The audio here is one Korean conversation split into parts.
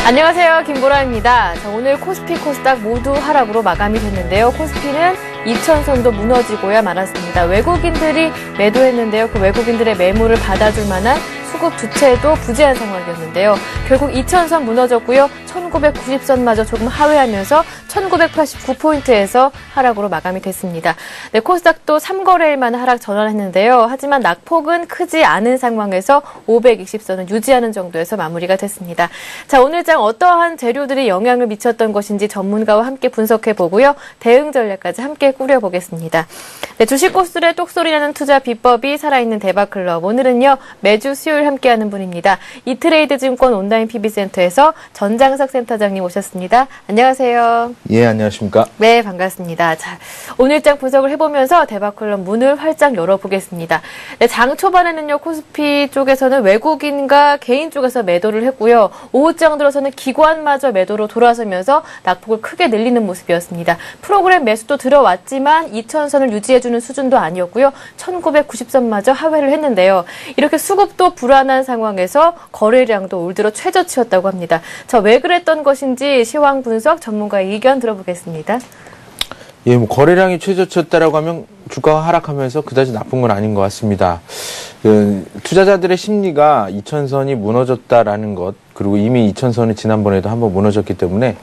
안녕하세요. 김보라입니다. 자, 오늘 코스피, 코스닥 모두 하락으로 마감이 됐는데요. 코스피는 2000선도 무너지고야 말았습니다. 외국인들이 매도했는데요. 그 외국인들의 매물을 받아줄 만한 수급 주체도 부재한 상황이었는데요. 결국 2000선 무너졌고요. 1990선마저 조금 하회하면서 1989포인트에서 하락으로 마감이 됐습니다. 네, 코스닥도 3거래일 만에 하락 전환했는데요. 하지만 낙폭은 크지 않은 상황에서 520선을 유지하는 정도에서 마무리가 됐습니다. 자, 오늘 장 어떠한 재료들이 영향을 미쳤던 것인지 전문가와 함께 분석해보고요. 대응 전략까지 함께 꾸려보겠습니다. 네, 주식 고수들의 똑소리나는 투자 비법이 살아있는 대박클럽. 오늘은요, 매주 수요일 함께하는 분입니다. 이트레이드 증권 온라인 PB센터에서 전장석 센터장님 오셨습니다. 안녕하세요. 예, 안녕하십니까. 네, 반갑습니다. 자, 오늘장 분석을 해보면서 대박클럽 문을 활짝 열어보겠습니다. 네, 장 초반에는요, 코스피 쪽에서는 외국인과 개인 쪽에서 매도를 했고요. 오후장 들어서는 기관마저 매도로 돌아서면서 낙폭을 크게 늘리는 모습이었습니다. 프로그램 매수도 들어왔지만 2000선을 유지해주는 수준도 아니었고요. 1990선마저 하회를 했는데요. 이렇게 수급도 불안한 상황에서 거래량도 올 들어 최저치였다고 합니다. 자, 왜 그랬던 것인지 시황 분석 전문가의 의견 들어보겠습니다. 예, 뭐 거래량이 최저치였다라고 하면 주가가 하락하면서 그다지 나쁜 건 아닌 것 같습니다. 투자자들의 심리가 2000선이 무너졌다라는 것, 그리고 이미 2000선이 지난번에도 한번 무너졌기 때문에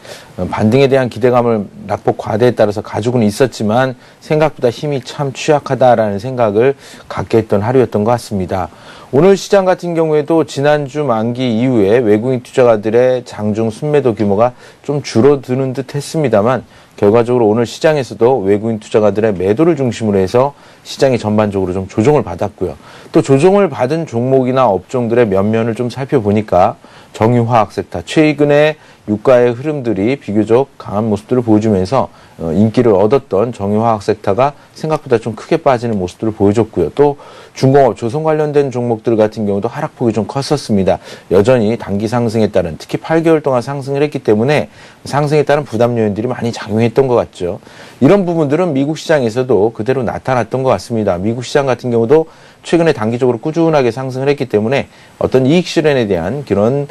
반등에 대한 기대감을 낙폭 과대에 따라서 가지고는 있었지만 생각보다 힘이 참 취약하다라는 생각을 갖게 했던 하루였던 것 같습니다. 오늘 시장 같은 경우에도 지난주 만기 이후에 외국인 투자가들의 장중 순매도 규모가 좀 줄어드는 듯 했습니다만 결과적으로 오늘 시장에서도 외국인 투자가들의 매도를 중심으로 해서 시장이 전반적으로 좀 조정을 받았고요. 또 조정을 받은 종목이나 업종들의 면면을 좀 살펴보니까 정유화학 섹터, 최근에 유가의 흐름들이 비교적 강한 모습들을 보여주면서 인기를 얻었던 정유화학 섹터가 생각보다 좀 크게 빠지는 모습들을 보여줬고요. 또 중공업, 조선 관련된 종목들 같은 경우도 하락폭이 좀 컸었습니다. 여전히 단기 상승에 따른, 특히 8개월 동안 상승을 했기 때문에 상승에 따른 부담 요인들이 많이 작용했던 것 같죠. 이런 부분들은 미국 시장에서도 그대로 나타났던 것 같습니다. 미국 시장 같은 경우도 최근에 단기적으로 꾸준하게 상승을 했기 때문에 어떤 이익 실현에 대한 그런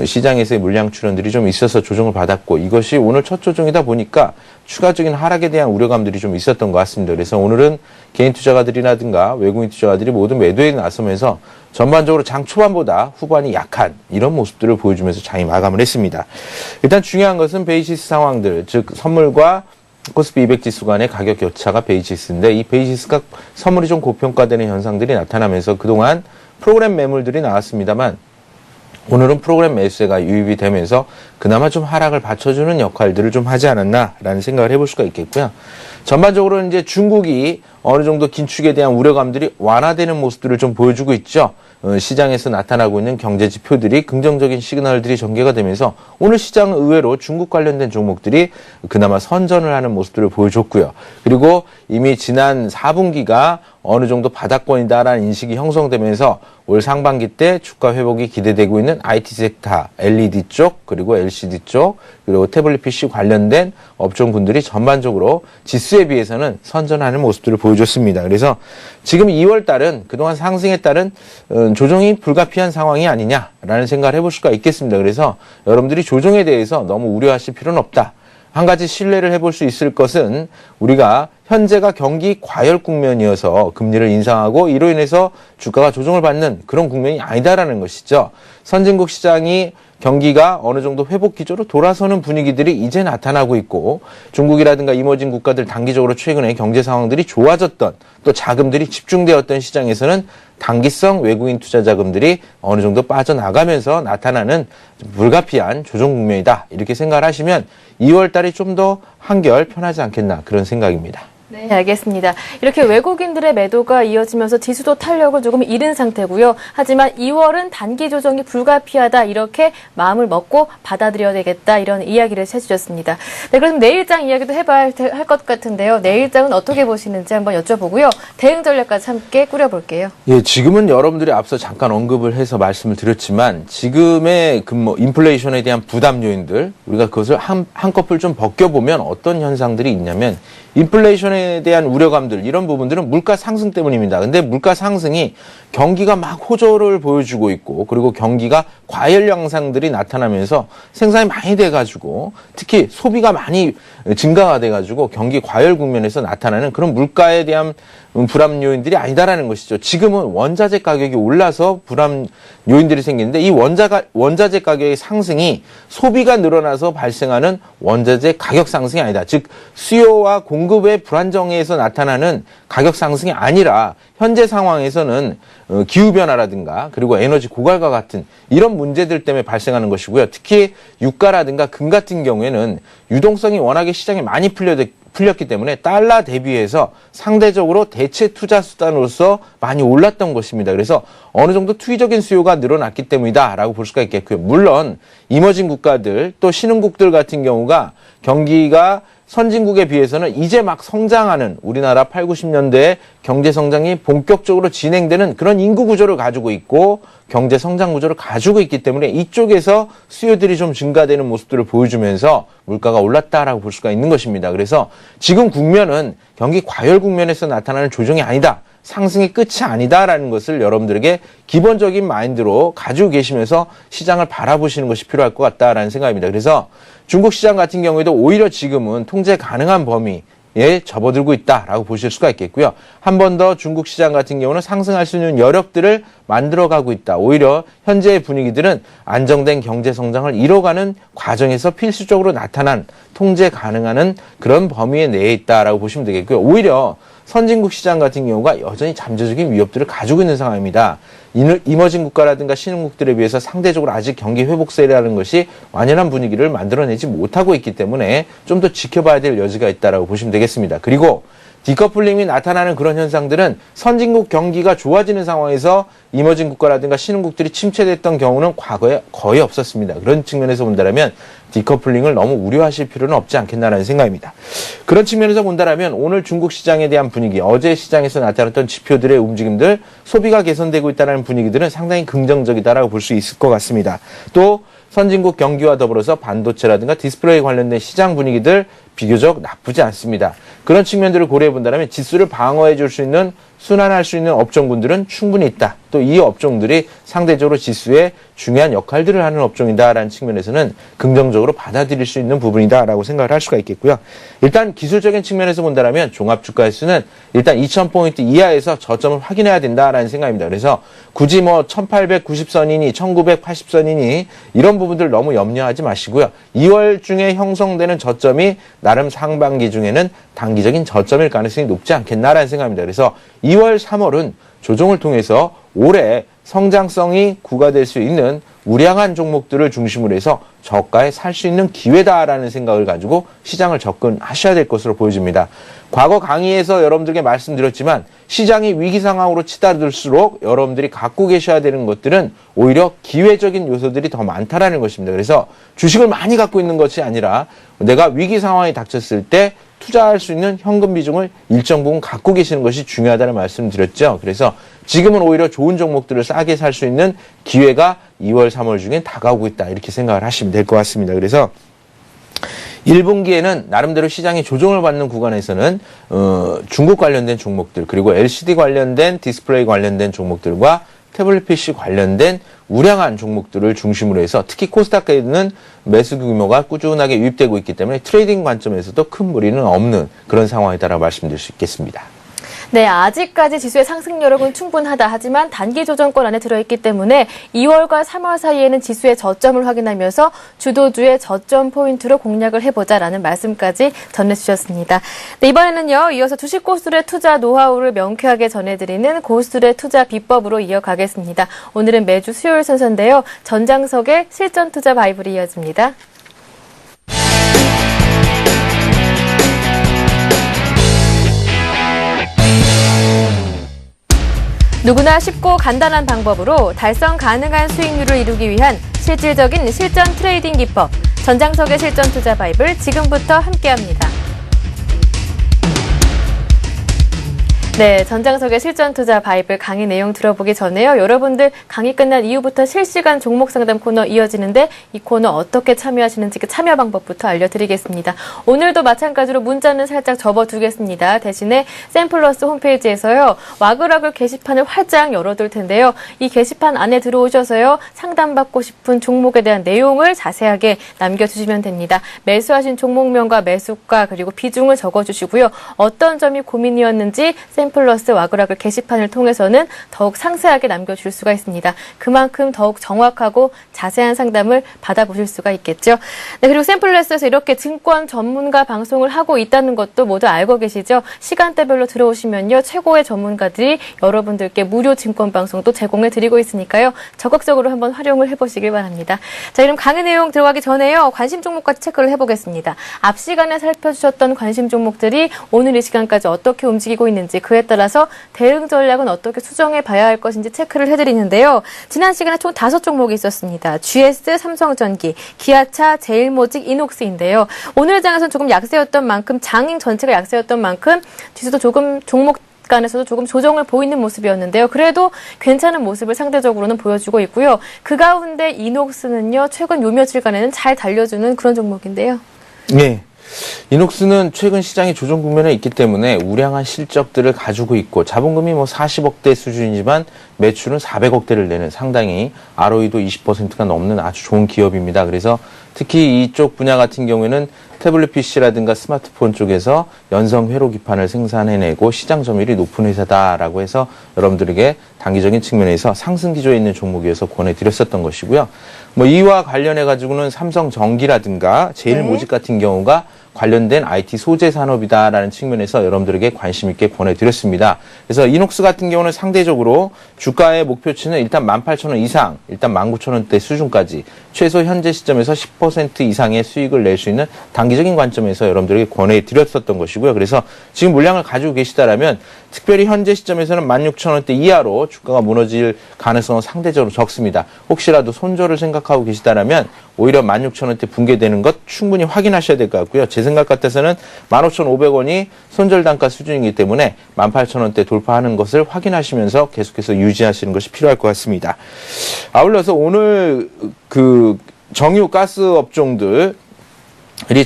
시장에서의 물량 출현들이 좀 있어서 조정을 받았고, 이것이 오늘 첫 조정이다 보니까 추가적인 하락에 대한 우려감들이 좀 있었던 것 같습니다. 그래서 오늘은 개인 투자가들이라든가 외국인 투자가들이 모두 매도에 나서면서 전반적으로 장 초반보다 후반이 약한 이런 모습들을 보여주면서 장이 마감을 했습니다. 일단 중요한 것은 베이시스 상황들, 즉 선물과 코스피 200 지수 간의 가격 격차가 베이시스인데, 이 베이시스가 선물이 좀 고평가되는 현상들이 나타나면서 그동안 프로그램 매물들이 나왔습니다만 오늘은 프로그램 매수세가 유입이 되면서 그나마 좀 하락을 받쳐주는 역할들을 좀 하지 않았나라는 생각을 해볼 수가 있겠고요. 전반적으로 이제 중국이 어느 정도 긴축에 대한 우려감들이 완화되는 모습들을 좀 보여주고 있죠. 시장에서 나타나고 있는 경제 지표들이 긍정적인 시그널들이 전개가 되면서 오늘 시장은 의외로 중국 관련된 종목들이 그나마 선전을 하는 모습들을 보여줬고요. 그리고 이미 지난 4분기가 어느 정도 바닥권이다라는 인식이 형성되면서 올 상반기 때 주가 회복이 기대되고 있는 IT 섹터, LED 쪽, 그리고 LCD 쪽, 그리고 태블릿 PC 관련된 업종군들이 전반적으로 지수에 비해서는 선전하는 모습들을 보여줬습니다. 그래서 지금 2월 달은 그동안 상승에 따른 조정이 불가피한 상황이 아니냐라는 생각을 해볼 수가 있겠습니다. 그래서 여러분들이 조정에 대해서 너무 우려하실 필요는 없다. 한 가지 신뢰를 해볼 수 있을 것은 우리가 현재가 경기 과열 국면이어서 금리를 인상하고 이로 인해서 주가가 조정을 받는 그런 국면이 아니다라는 것이죠. 선진국 시장이 경기가 어느 정도 회복 기조로 돌아서는 분위기들이 이제 나타나고 있고, 중국이라든가 이머징 국가들 단기적으로 최근에 경제 상황들이 좋아졌던, 또 자금들이 집중되었던 시장에서는 단기성 외국인 투자 자금들이 어느 정도 빠져나가면서 나타나는 불가피한 조정 국면이다, 이렇게 생각을 하시면 2월 달이 좀 더 한결 편하지 않겠나, 그런 생각입니다. 네, 알겠습니다. 이렇게 외국인들의 매도가 이어지면서 지수도 탄력을 조금 잃은 상태고요. 하지만 2월은 단기 조정이 불가피하다, 이렇게 마음을 먹고 받아들여야 되겠다, 이런 이야기를 해주셨습니다. 네, 그럼 내일장 이야기도 해봐야 할 것 같은데요. 내일장은 어떻게 보시는지 한번 여쭤보고요. 대응 전략까지 함께 꾸려볼게요. 예, 지금은 여러분들이 앞서 잠깐 언급을 해서 말씀을 드렸지만 지금의 인플레이션에 대한 부담 요인들, 우리가 그것을 한꺼풀 좀 벗겨보면 어떤 현상들이 있냐면, 인플레이션에 인플레이션에 대한 우려감들 이런 부분들은 물가 상승 때문입니다. 근데 물가 상승이 경기가 막 호조를 보여주고 있고 그리고 경기가 과열 양상들이 나타나면서 생산이 많이 돼가지고 특히 소비가 많이 증가가 돼가지고 경기 과열 국면에서 나타나는 그런 물가에 대한 불안 요인들이 아니다라는 것이죠. 지금은 원자재 가격이 올라서 불안 요인들이 생기는데 이 원자재 가격의 상승이 소비가 늘어나서 발생하는 원자재 가격 상승이 아니다. 즉 수요와 공급의 불안정에서 나타나는 가격 상승이 아니라 현재 상황에서는 기후변화라든가 그리고 에너지 고갈과 같은 이런 문제들 때문에 발생하는 것이고요. 특히 유가라든가 금 같은 경우에는 유동성이 워낙에 시장에 많이 풀렸기 때문에 달러 대비해서 상대적으로 대체 투자 수단으로서 많이 올랐던 것입니다. 그래서 어느 정도 투기적인 수요가 늘어났기 때문이다라고 볼 수가 있겠고요. 물론 이머징 국가들 또 신흥국들 같은 경우가 경기가 선진국에 비해서는 이제 막 성장하는 우리나라 8, 90년대의 경제 성장이 본격적으로 진행되는 그런 인구 구조를 가지고 있고 경제 성장 구조를 가지고 있기 때문에 이쪽에서 수요들이 좀 증가되는 모습들을 보여주면서 물가가 올랐다라고 볼 수가 있는 것입니다. 그래서 지금 국면은 경기 과열 국면에서 나타나는 조정이 아니다. 상승의 끝이 아니다라는 것을 여러분들에게 기본적인 마인드로 가지고 계시면서 시장을 바라보시는 것이 필요할 것 같다라는 생각입니다. 그래서 중국 시장 같은 경우에도 오히려 지금은 통제 가능한 범위에 접어들고 있다라고 보실 수가 있겠고요. 한 번 더 중국 시장 같은 경우는 상승할 수 있는 여력들을 만들어가고 있다. 오히려 현재의 분위기들은 안정된 경제 성장을 이뤄가는 과정에서 필수적으로 나타난 통제 가능한 그런 범위 내에 있다라고 보시면 되겠고요. 오히려 선진국 시장 같은 경우가 여전히 잠재적인 위협들을 가지고 있는 상황입니다. 이머징 국가라든가 신흥국들에 비해서 상대적으로 아직 경기 회복세라는 것이 완연한 분위기를 만들어내지 못하고 있기 때문에 좀 더 지켜봐야 될 여지가 있다라고 보시면 되겠습니다. 그리고 디커플링이 나타나는 그런 현상들은 선진국 경기가 좋아지는 상황에서 이머징 국가라든가 신흥국들이 침체됐던 경우는 과거에 거의 없었습니다. 그런 측면에서 본다면 디커플링을 너무 우려하실 필요는 없지 않겠나라는 생각입니다. 그런 측면에서 본다면 오늘 중국 시장에 대한 분위기, 어제 시장에서 나타났던 지표들의 움직임들, 소비가 개선되고 있다는 분위기들은 상당히 긍정적이다라고 볼 수 있을 것 같습니다. 또 선진국 경기와 더불어서 반도체라든가 디스플레이 관련된 시장 분위기들 비교적 나쁘지 않습니다. 그런 측면들을 고려해 본다면 지수를 방어해 줄 수 있는 순환할 수 있는 업종군들은 충분히 있다. 또 이 업종들이 상대적으로 지수에 중요한 역할들을 하는 업종이다라는 측면에서는 긍정적으로 받아들일 수 있는 부분이다라고 생각을 할 수가 있겠고요. 일단 기술적인 측면에서 본다면 종합주가지수는 일단 2000포인트 이하에서 저점을 확인해야 된다라는 생각입니다. 그래서 굳이 뭐 1890선이니 1980선이니 이런 부분들 너무 염려하지 마시고요. 2월 중에 형성되는 저점이 나름 상반기 중에는 단기적인 저점일 가능성이 높지 않겠나라는 생각입니다. 그래서 2월, 3월은 조정을 통해서 올해 성장성이 구가될 수 있는 우량한 종목들을 중심으로 해서 저가에 살 수 있는 기회다라는 생각을 가지고 시장을 접근하셔야 될 것으로 보여집니다. 과거 강의에서 여러분들에게 말씀드렸지만 시장이 위기 상황으로 치달을수록 여러분들이 갖고 계셔야 되는 것들은 오히려 기회적인 요소들이 더 많다라는 것입니다. 그래서 주식을 많이 갖고 있는 것이 아니라 내가 위기 상황이 닥쳤을 때 투자할 수 있는 현금 비중을 일정 부분 갖고 계시는 것이 중요하다는 말씀을 드렸죠. 그래서 지금은 오히려 좋은 종목들을 싸게 살 수 있는 기회가 2월, 3월 중에 다가오고 있다. 이렇게 생각을 하시면 될 것 같습니다. 그래서 1분기에는 나름대로 시장이 조정을 받는 구간에서는 중국 관련된 종목들 그리고 LCD 관련된 디스플레이 관련된 종목들과 태블릿 PC 관련된 우량한 종목들을 중심으로 해서 특히 코스닥에는 매수 규모가 꾸준하게 유입되고 있기 때문에 트레이딩 관점에서도 큰 무리는 없는 그런 상황이다라고 말씀드릴 수 있겠습니다. 네, 아직까지 지수의 상승 여력은 충분하다. 하지만 단기 조정권 안에 들어있기 때문에 2월과 3월 사이에는 지수의 저점을 확인하면서 주도주의 저점 포인트로 공략을 해보자라는 말씀까지 전해주셨습니다. 네, 이번에는요, 이어서 주식 고수들의 투자 노하우를 명쾌하게 전해드리는 고수들의 투자 비법으로 이어가겠습니다. 오늘은 매주 수요일 순서인데요. 전장석의 실전 투자 바이블이 이어집니다. 누구나 쉽고 간단한 방법으로 달성 가능한 수익률을 이루기 위한 실질적인 실전 트레이딩 기법, 전장석의 실전 투자 바이블 지금부터 함께합니다. 네, 전장석의 실전 투자 바이블 강의 내용 들어보기 전에요. 여러분들 강의 끝난 이후부터 실시간 종목 상담 코너 이어지는데 이 코너 어떻게 참여하시는지 그 참여 방법부터 알려드리겠습니다. 오늘도 마찬가지로 문자는 살짝 접어두겠습니다. 대신에 샘플러스 홈페이지에서요. 와글와글 게시판을 활짝 열어둘 텐데요. 이 게시판 안에 들어오셔서요. 상담받고 싶은 종목에 대한 내용을 자세하게 남겨주시면 됩니다. 매수하신 종목명과 매수가 그리고 비중을 적어주시고요. 어떤 점이 고민이었는지 샘플러스 와글와글 게시판을 통해서는 더욱 상세하게 남겨줄 수가 있습니다. 그만큼 더욱 정확하고 자세한 상담을 받아보실 수가 있겠죠. 네, 그리고 샘플러스에서 이렇게 증권 전문가 방송을 하고 있다는 것도 모두 알고 계시죠? 시간대별로 들어오시면요. 최고의 전문가들이 여러분들께 무료 증권 방송도 제공해 드리고 있으니까요. 적극적으로 한번 활용을 해보시길 바랍니다. 자, 그럼 강의 내용 들어가기 전에요. 관심 종목까지 체크를 해보겠습니다. 앞 시간에 살펴주셨던 관심 종목들이 오늘 이 시간까지 어떻게 움직이고 있는지 그에 따라서 대응 전략은 어떻게 수정해 봐야 할 것인지 체크를 해드리는데요. 지난 시간에 총 5종목이 있었습니다. GS, 삼성전기, 기아차, 제일모직, 이녹스인데요. 오늘 장에서는 조금 약세였던 만큼 장인 전체가 약세였던 만큼 지수도 조금 종목 간에서도 조금 조정을 보이는 모습이었는데요. 그래도 괜찮은 모습을 상대적으로는 보여주고 있고요. 그 가운데 이녹스는요. 최근 요 며칠간에는 잘 달려주는 그런 종목인데요. 네. 이녹스는 최근 시장이 조정 국면에 있기 때문에 우량한 실적들을 가지고 있고 자본금이 40억대 수준이지만 매출은 400억대를 내는 상당히 ROE도 20%가 넘는 아주 좋은 기업입니다. 그래서 특히 이쪽 분야 같은 경우에는 태블릿 PC라든가 스마트폰 쪽에서 연성 회로 기판을 생산해내고 시장 점유율이 높은 회사다라고 해서 여러분들에게 단기적인 측면에서 상승 기조에 있는 종목이어서 권해드렸었던 것이고요. 이와 관련해가지고는 삼성전기라든가 제일모직 같은 경우가 관련된 IT 소재 산업이다라는 측면에서 여러분들에게 관심 있게 권해드렸습니다. 그래서 이녹스 같은 경우는 상대적으로 주가의 목표치는 일단 18,000원 이상, 일단 19,000원대 수준까지 최소 현재 시점에서 10% 이상의 수익을 낼 수 있는 단기적인 관점에서 여러분들에게 권해드렸었던 것이고요. 그래서 지금 물량을 가지고 계시다라면 특별히 현재 시점에서는 16,000원대 이하로 주가가 무너질 가능성은 상대적으로 적습니다. 혹시라도 손절을 생각하고 계시다라면 오히려 16,000원대 붕괴되는 것 충분히 확인하셔야 될 것 같고요. 제 생각 같아서는 15,500원이 손절 단가 수준이기 때문에 18,000원대 돌파하는 것을 확인하시면서 계속해서 유지하시는 것이 필요할 것 같습니다. 아울러서 오늘 그 정유 가스 업종들이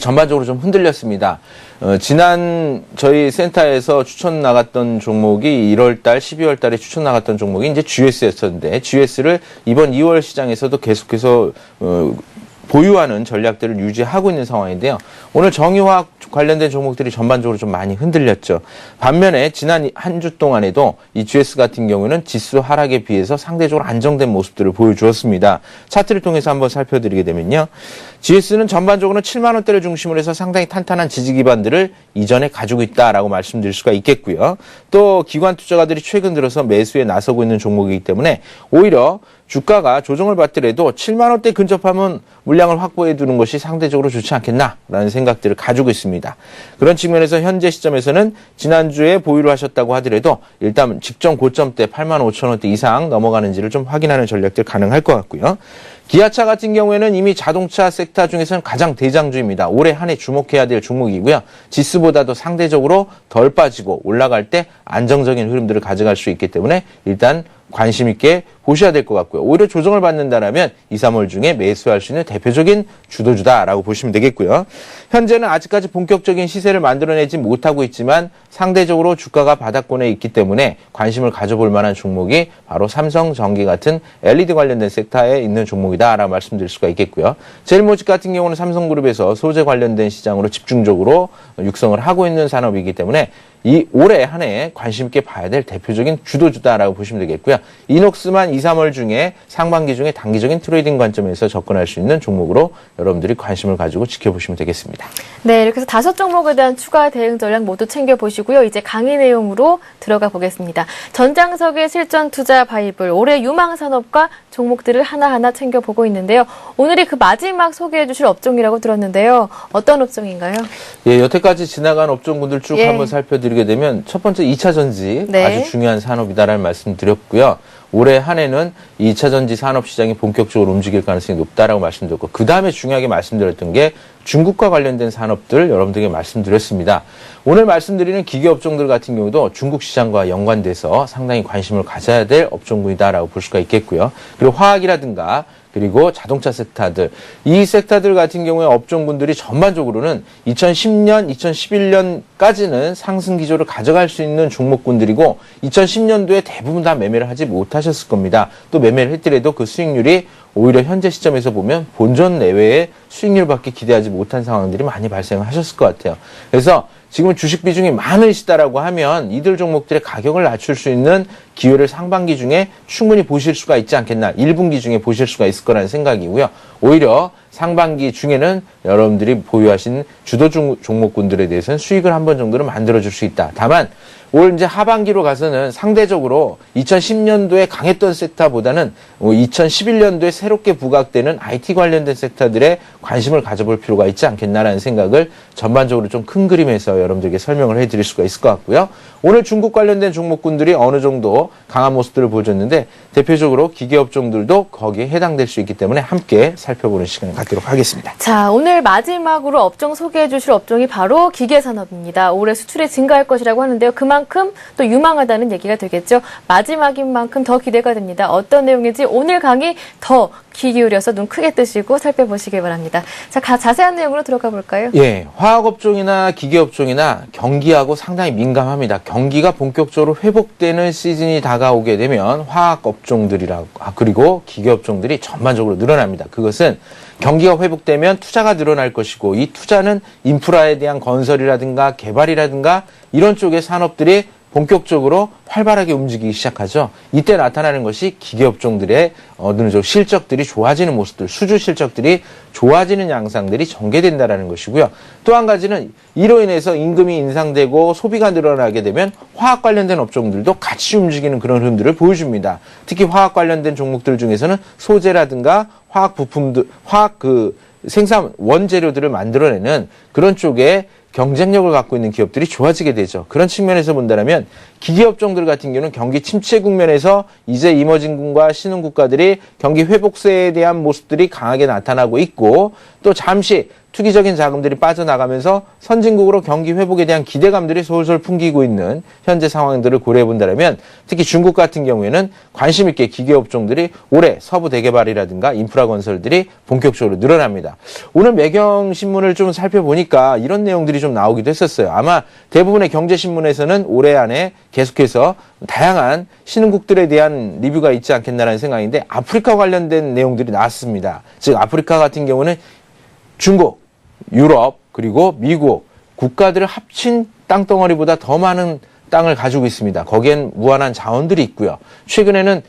전반적으로 좀 흔들렸습니다. 지난 저희 센터에서 추천 나갔던 종목이 1월달, 12월달에 추천 나갔던 종목이 이제 GS였었는데 GS를 이번 2월 시장에서도 계속해서 보유하는 전략들을 유지하고 있는 상황인데요. 오늘 정유화학 관련된 종목들이 전반적으로 좀 많이 흔들렸죠. 반면에 지난 한 주 동안에도 이 GS 같은 경우는 지수 하락에 비해서 상대적으로 안정된 모습들을 보여주었습니다. 차트를 통해서 한번 살펴드리게 되면요. GS는 전반적으로 7만 원대를 중심으로 해서 상당히 탄탄한 지지 기반들을 이전에 가지고 있다라고 말씀드릴 수가 있겠고요. 또 기관 투자가들이 최근 들어서 매수에 나서고 있는 종목이기 때문에 오히려 주가가 조정을 받더라도 7만 원대 근접하면 물량을 확보해 두는 것이 상대적으로 좋지 않겠나라는 생각들을 가지고 있습니다. 그런 측면에서 현재 시점에서는 지난주에 보유를 하셨다고 하더라도 일단 직전 고점대 8만 5천 원대 이상 넘어가는지를 좀 확인하는 전략들 가능할 것 같고요. 기아차 같은 경우에는 이미 자동차 섹터 중에서는 가장 대장주입니다. 올해 한 해 주목해야 될 종목이고요. 지수보다도 상대적으로 덜 빠지고 올라갈 때 안정적인 흐름들을 가져갈 수 있기 때문에 일단 관심 있게 보셔야 될 것 같고요. 오히려 조정을 받는다라면 2, 3월 중에 매수할 수 있는 대표적인 주도주다라고 보시면 되겠고요. 현재는 아직까지 본격적인 시세를 만들어내지 못하고 있지만 상대적으로 주가가 바닥권에 있기 때문에 관심을 가져볼 만한 종목이 바로 삼성전기 같은 LED 관련된 섹터에 있는 종목이다라고 말씀드릴 수가 있겠고요. 제일모직 같은 경우는 삼성그룹에서 소재 관련된 시장으로 집중적으로 육성을 하고 있는 산업이기 때문에 이 올해 한 해 관심 있게 봐야 될 대표적인 주도주다라고 보시면 되겠고요. 이녹스만 2, 3월 중에 상반기 중에 단기적인 트레이딩 관점에서 접근할 수 있는 종목으로 여러분들이 관심을 가지고 지켜보시면 되겠습니다. 네, 이렇게 해서 5종목에 대한 추가 대응 전략 모두 챙겨보시고요. 이제 강의 내용으로 들어가 보겠습니다. 전장석의 실전 투자 바이블, 올해 유망산업과 종목들을 하나하나 챙겨보고 있는데요. 오늘이 그 마지막 소개해 주실 업종이라고 들었는데요. 어떤 업종인가요? 예, 여태까지 지나간 업종군들 쭉 한번 살펴드리게 되면 첫 번째 2차 전지 아주 중요한 산업이다라는 말씀 드렸고요. 올해 한 해는 2차 전지 산업 시장이 본격적으로 움직일 가능성이 높다라고 말씀드렸고 그 다음에 중요하게 말씀드렸던 게 중국과 관련된 산업들 여러분들에게 말씀드렸습니다. 오늘 말씀드리는 기계업종들 같은 경우도 중국 시장과 연관돼서 상당히 관심을 가져야 될 업종군이다라고 볼 수가 있겠고요. 그리고 화학이라든가 그리고 자동차 섹터들, 이 섹터들 같은 경우에 업종군들이 전반적으로는 2010년, 2011년까지는 상승 기조를 가져갈 수 있는 종목군들이고 2010년도에 대부분 다 매매를 하지 못하셨을 겁니다. 또 매매를 했더라도 그 수익률이 오히려 현재 시점에서 보면 본전 내외의 수익률밖에 기대하지 못한 상황들이 많이 발생하셨을 것 같아요. 그래서 지금 주식 비중이 많으시다라고 하면 이들 종목들의 가격을 낮출 수 있는 기회를 상반기 중에 충분히 보실 수가 있지 않겠나, 1분기 중에 보실 수가 있을 거라는 생각이고요. 오히려 상반기 중에는 여러분들이 보유하신 주도 종목군들에 대해서는 수익을 한 번 정도는 만들어줄 수 있다. 다만 올 이제 하반기로 가서는 상대적으로 2010년도에 강했던 섹터보다는 2011년도에 새롭게 부각되는 IT 관련된 섹터들에 관심을 가져볼 필요가 있지 않겠나라는 생각을 전반적으로 좀 큰 그림에서 여러분들에게 설명을 해드릴 수가 있을 것 같고요. 오늘 중국 관련된 종목군들이 어느 정도 강한 모습들을 보여줬는데 대표적으로 기계업종들도 거기에 해당될 수 있기 때문에 함께 살펴보는 시간을 갖도록 하겠습니다. 자, 오늘 마지막으로 업종 소개해 주실 업종이 바로 기계산업입니다. 올해 수출이 증가할 것이라고 하는데요. 그만큼 또 유망하다는 얘기가 되겠죠. 마지막인 만큼 더 기대가 됩니다. 어떤 내용인지 오늘 강의 더 귀 기울여서 눈 크게 뜨시고 살펴보시기 바랍니다. 자, 자세한 내용으로 들어가 볼까요? 예, 화학업종이나 기계업종이나 경기하고 상당히 민감합니다. 경기가 본격적으로 회복되는 시즌이 다가오게 되면 화학업종들이라고 그리고 기계업종들이 전반적으로 늘어납니다. 그것은 경기가 회복되면 투자가 늘어날 것이고 이 투자는 인프라에 대한 건설이라든가 개발이라든가 이런 쪽의 산업들이 본격적으로 활발하게 움직이기 시작하죠. 이때 나타나는 것이 기계업종들의 어느 정도 실적들이 좋아지는 모습들, 수주 실적들이 좋아지는 양상들이 전개된다는 것이고요. 또 한 가지는 이로 인해서 임금이 인상되고 소비가 늘어나게 되면 화학 관련된 업종들도 같이 움직이는 그런 흐름들을 보여줍니다. 특히 화학 관련된 종목들 중에서는 소재라든가 화학 부품들, 화학 생산 원재료들을 만들어내는 그런 쪽에 경쟁력을 갖고 있는 기업들이 좋아지게 되죠. 그런 측면에서 본다면 기계업종들 같은 경우는 경기 침체 국면에서 이제 이머징국과 신흥국가들이 경기 회복세에 대한 모습들이 강하게 나타나고 있고 또 잠시 투기적인 자금들이 빠져나가면서 선진국으로 경기 회복에 대한 기대감들이 솔솔 풍기고 있는 현재 상황들을 고려해 본다면 특히 중국 같은 경우에는 관심 있게 기계업종들이 올해 서부 대개발이라든가 인프라 건설들이 본격적으로 늘어납니다. 오늘 매경신문을 좀 살펴보니까 이런 내용들이 좀 나오기도 했었어요. 아마 대부분의 경제신문에서는 올해 안에 계속해서 다양한 신흥국들에 대한 리뷰가 있지 않겠나라는 생각인데 아프리카 관련된 내용들이 나왔습니다. 즉 아프리카 같은 경우는 중국, 유럽, 그리고 미국 국가들을 합친 땅덩어리보다 더 많은 땅을 가지고 있습니다. 거기엔 무한한 자원들이 있고요. 최근에는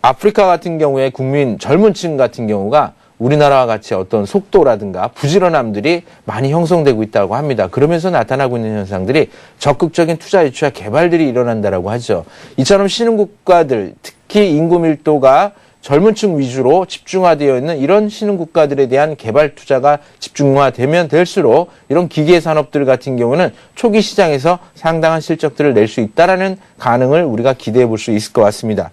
아프리카 같은 경우에 국민 젊은 층 같은 경우가 우리나라와 같이 어떤 속도라든가 부지런함들이 많이 형성되고 있다고 합니다. 그러면서 나타나고 있는 현상들이 적극적인 투자 유치와 개발들이 일어난다라고 하죠. 이처럼 신흥국가들, 특히 인구 밀도가 젊은 층 위주로 집중화되어 있는 이런 신흥국가들에 대한 개발 투자가 집중화되면 될수록 이런 기계 산업들 같은 경우는 초기 시장에서 상당한 실적들을 낼 수 있다라는 가능을 우리가 기대해 볼 수 있을 것 같습니다.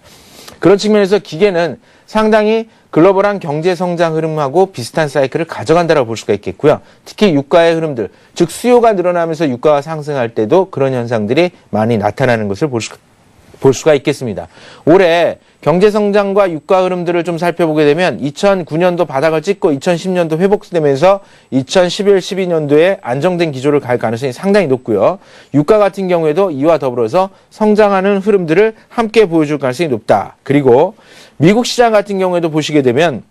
그런 측면에서 기계는 상당히 글로벌한 경제 성장 흐름하고 비슷한 사이클을 가져간다고 볼 수가 있겠고요. 특히 유가의 흐름들, 즉 수요가 늘어나면서 유가가 상승할 때도 그런 현상들이 많이 나타나는 것을 볼 수가 있겠습니다. 올해 경제성장과 유가 흐름들을 좀 살펴보게 되면 2009년도 바닥을 찍고 2010년도 회복되면서 2011, 12년도에 안정된 기조를 갈 가능성이 상당히 높고요. 유가 같은 경우에도 이와 더불어서 성장하는 흐름들을 함께 보여줄 가능성이 높다. 그리고 미국 시장 같은 경우에도 보시게 되면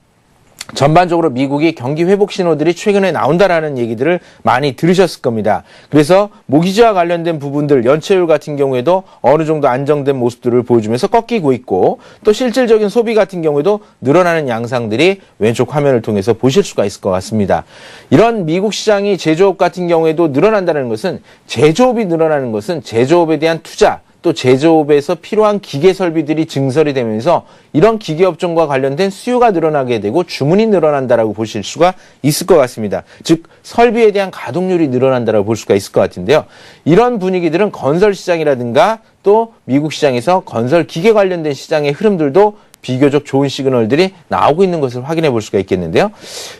전반적으로 미국이 경기 회복 신호들이 최근에 나온다라는 얘기들을 많이 들으셨을 겁니다. 그래서 모기지와 관련된 부분들, 연체율 같은 경우에도 어느 정도 안정된 모습들을 보여주면서 꺾이고 있고 또 실질적인 소비 같은 경우에도 늘어나는 양상들이 왼쪽 화면을 통해서 보실 수가 있을 것 같습니다. 이런 미국 시장이 제조업 같은 경우에도 늘어난다는 것은 제조업이 늘어나는 것은 제조업에 대한 투자 또 제조업에서 필요한 기계 설비들이 증설이 되면서 이런 기계업종과 관련된 수요가 늘어나게 되고 주문이 늘어난다라고 보실 수가 있을 것 같습니다. 즉 설비에 대한 가동률이 늘어난다라고 볼 수가 있을 것 같은데요. 이런 분위기들은 건설 시장이라든가 또 미국 시장에서 건설 기계 관련된 시장의 흐름들도 비교적 좋은 시그널들이 나오고 있는 것을 확인해 볼 수가 있겠는데요.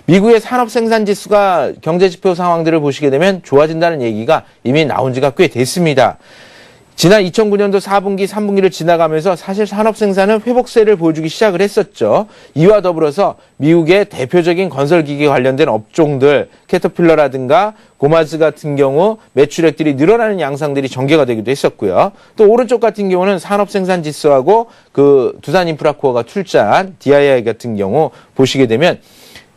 미국의 산업 생산 지수가 경제 지표 상황들을 보시게 되면 좋아진다는 얘기가 이미 나온 지가 꽤 됐습니다. 지난 2009년도 4분기, 3분기를 지나가면서 사실 산업 생산은 회복세를 보여주기 시작을 했었죠. 이와 더불어서 미국의 대표적인 건설기계 관련된 업종들, 캐터필러라든가 고마즈 같은 경우 매출액들이 늘어나는 양상들이 전개가 되기도 했었고요. 또 오른쪽 같은 경우는 산업 생산 지수하고 그 두산 인프라코어가 출자한 DII 같은 경우 보시게 되면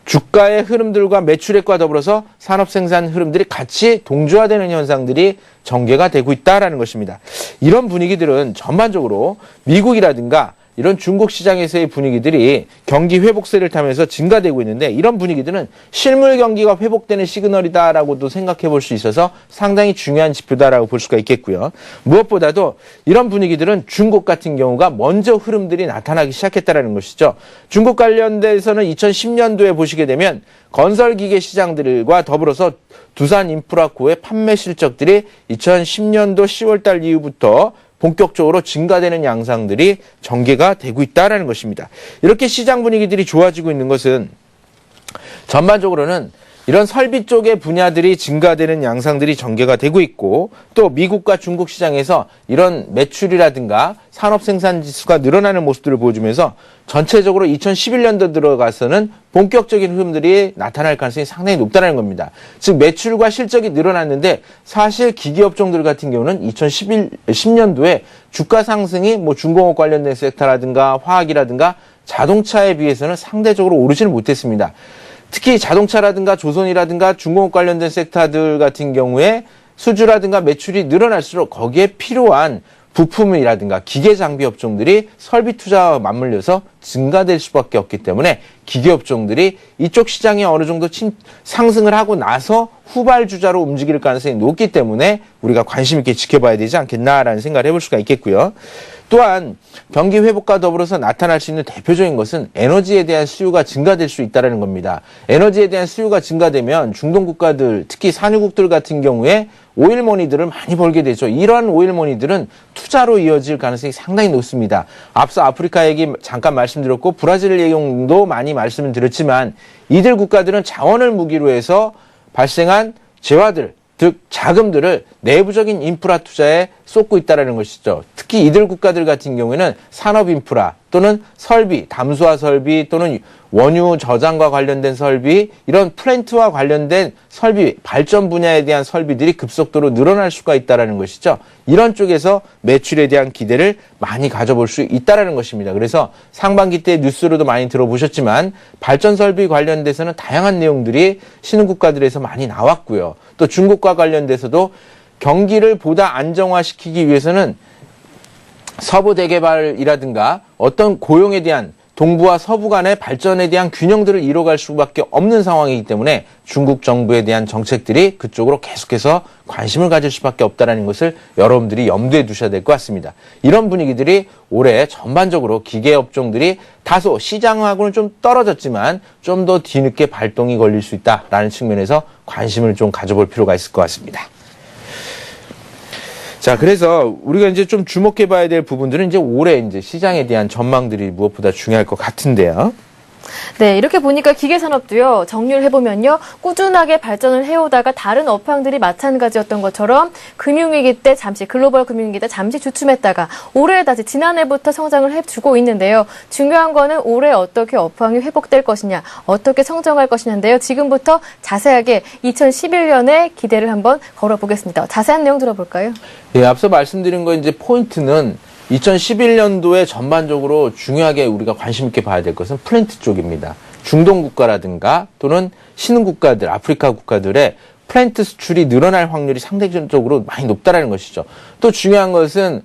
주가의 흐름들과 매출액과 더불어서 산업 생산 흐름들이 같이 동조화되는 현상들이 전개가 되고 있다는 것입니다. 이런 분위기들은 전반적으로 미국이라든가 이런 중국 시장에서의 분위기들이 경기 회복세를 타면서 증가되고 있는데 이런 분위기들은 실물 경기가 회복되는 시그널이다라고도 생각해 볼 수 있어서 상당히 중요한 지표다라고 볼 수가 있겠고요. 무엇보다도 이런 분위기들은 중국 같은 경우가 먼저 흐름들이 나타나기 시작했다는 것이죠. 중국 관련돼서는 2010년도에 보시게 되면 건설기계 시장들과 더불어서 두산 인프라코의 판매 실적들이 2010년도 10월달 이후부터 본격적으로 증가되는 양상들이 전개가 되고 있다는 것입니다. 이렇게 시장 분위기들이 좋아지고 있는 것은 전반적으로는 이런 설비 쪽의 분야들이 증가되는 양상들이 전개가 되고 있고 또 미국과 중국 시장에서 이런 매출이라든가 산업 생산 지수가 늘어나는 모습들을 보여주면서 전체적으로 2011년도 들어가서는 본격적인 흐름들이 나타날 가능성이 상당히 높다는 겁니다. 즉 매출과 실적이 늘어났는데 사실 기계업종들 같은 경우는 2010년도에 주가 상승이 뭐 중공업 관련된 섹터라든가 화학이라든가 자동차에 비해서는 상대적으로 오르지는 못했습니다. 특히 자동차라든가 조선이라든가 중공업 관련된 섹터들 같은 경우에 수주라든가 매출이 늘어날수록 거기에 필요한 부품이라든가 기계 장비 업종들이 설비 투자와 맞물려서 증가될 수밖에 없기 때문에 기계 업종들이 이쪽 시장에 어느 정도 상승을 하고 나서 후발주자로 움직일 가능성이 높기 때문에 우리가 관심 있게 지켜봐야 되지 않겠나라는 생각을 해볼 수가 있겠고요. 또한 경기 회복과 더불어서 나타날 수 있는 대표적인 것은 에너지에 대한 수요가 증가될 수 있다는 겁니다. 에너지에 대한 수요가 증가되면 중동 국가들, 특히 산유국들 같은 경우에 오일머니들을 많이 벌게 되죠. 이러한 오일머니들은 투자로 이어질 가능성이 상당히 높습니다. 앞서 아프리카 얘기 잠깐 말씀드렸고 브라질 내용도 많이 말씀을 드렸지만 이들 국가들은 자원을 무기로 해서 발생한 재화들, 즉 자금들을 내부적인 인프라 투자에 쏟고 있다는 것이죠. 특히 이들 국가들 같은 경우에는 산업 인프라 또는 설비, 담수화 설비 또는 원유 저장과 관련된 설비, 이런 플랜트와 관련된 설비, 발전 분야에 대한 설비들이 급속도로 늘어날 수가 있다는 것이죠. 이런 쪽에서 매출에 대한 기대를 많이 가져볼 수 있다는 것입니다. 그래서 상반기 때 뉴스로도 많이 들어보셨지만 발전 설비 관련돼서는 다양한 내용들이 신흥국가들에서 많이 나왔고요. 또 중국과 관련돼서도 경기를 보다 안정화시키기 위해서는 서부 대개발이라든가 어떤 고용에 대한 동부와 서부 간의 발전에 대한 균형들을 이뤄갈 수밖에 없는 상황이기 때문에 중국 정부에 대한 정책들이 그쪽으로 계속해서 관심을 가질 수밖에 없다는 것을 여러분들이 염두에 두셔야 될 것 같습니다. 이런 분위기들이 올해 전반적으로 기계업종들이 다소 시장하고는 좀 떨어졌지만 좀 더 뒤늦게 발동이 걸릴 수 있다라는 측면에서 관심을 좀 가져볼 필요가 있을 것 같습니다. 자, 그래서 우리가 이제 좀 주목해 봐야 될 부분들은 이제 올해 이제 시장에 대한 전망들이 무엇보다 중요할 것 같은데요. 네, 이렇게 보니까 기계산업도요, 정리를 해보면요, 꾸준하게 발전을 해오다가 다른 업황들이 마찬가지였던 것처럼 금융위기 때 잠시, 글로벌 금융위기 때 잠시 주춤했다가 올해 다시 지난해부터 성장을 해주고 있는데요. 중요한 거는 올해 어떻게 업황이 회복될 것이냐, 어떻게 성장할 것이냐인데요. 지금부터 자세하게 2011년에 기대를 한번 걸어보겠습니다. 자세한 내용 들어볼까요? 예, 앞서 말씀드린 거 이제 포인트는 2011년도에 전반적으로 중요하게 우리가 관심 있게 봐야 될 것은 플랜트 쪽입니다. 중동 국가라든가 또는 신흥 국가들, 아프리카 국가들의 플랜트 수출이 늘어날 확률이 상대적으로 많이 높다라는 것이죠. 또 중요한 것은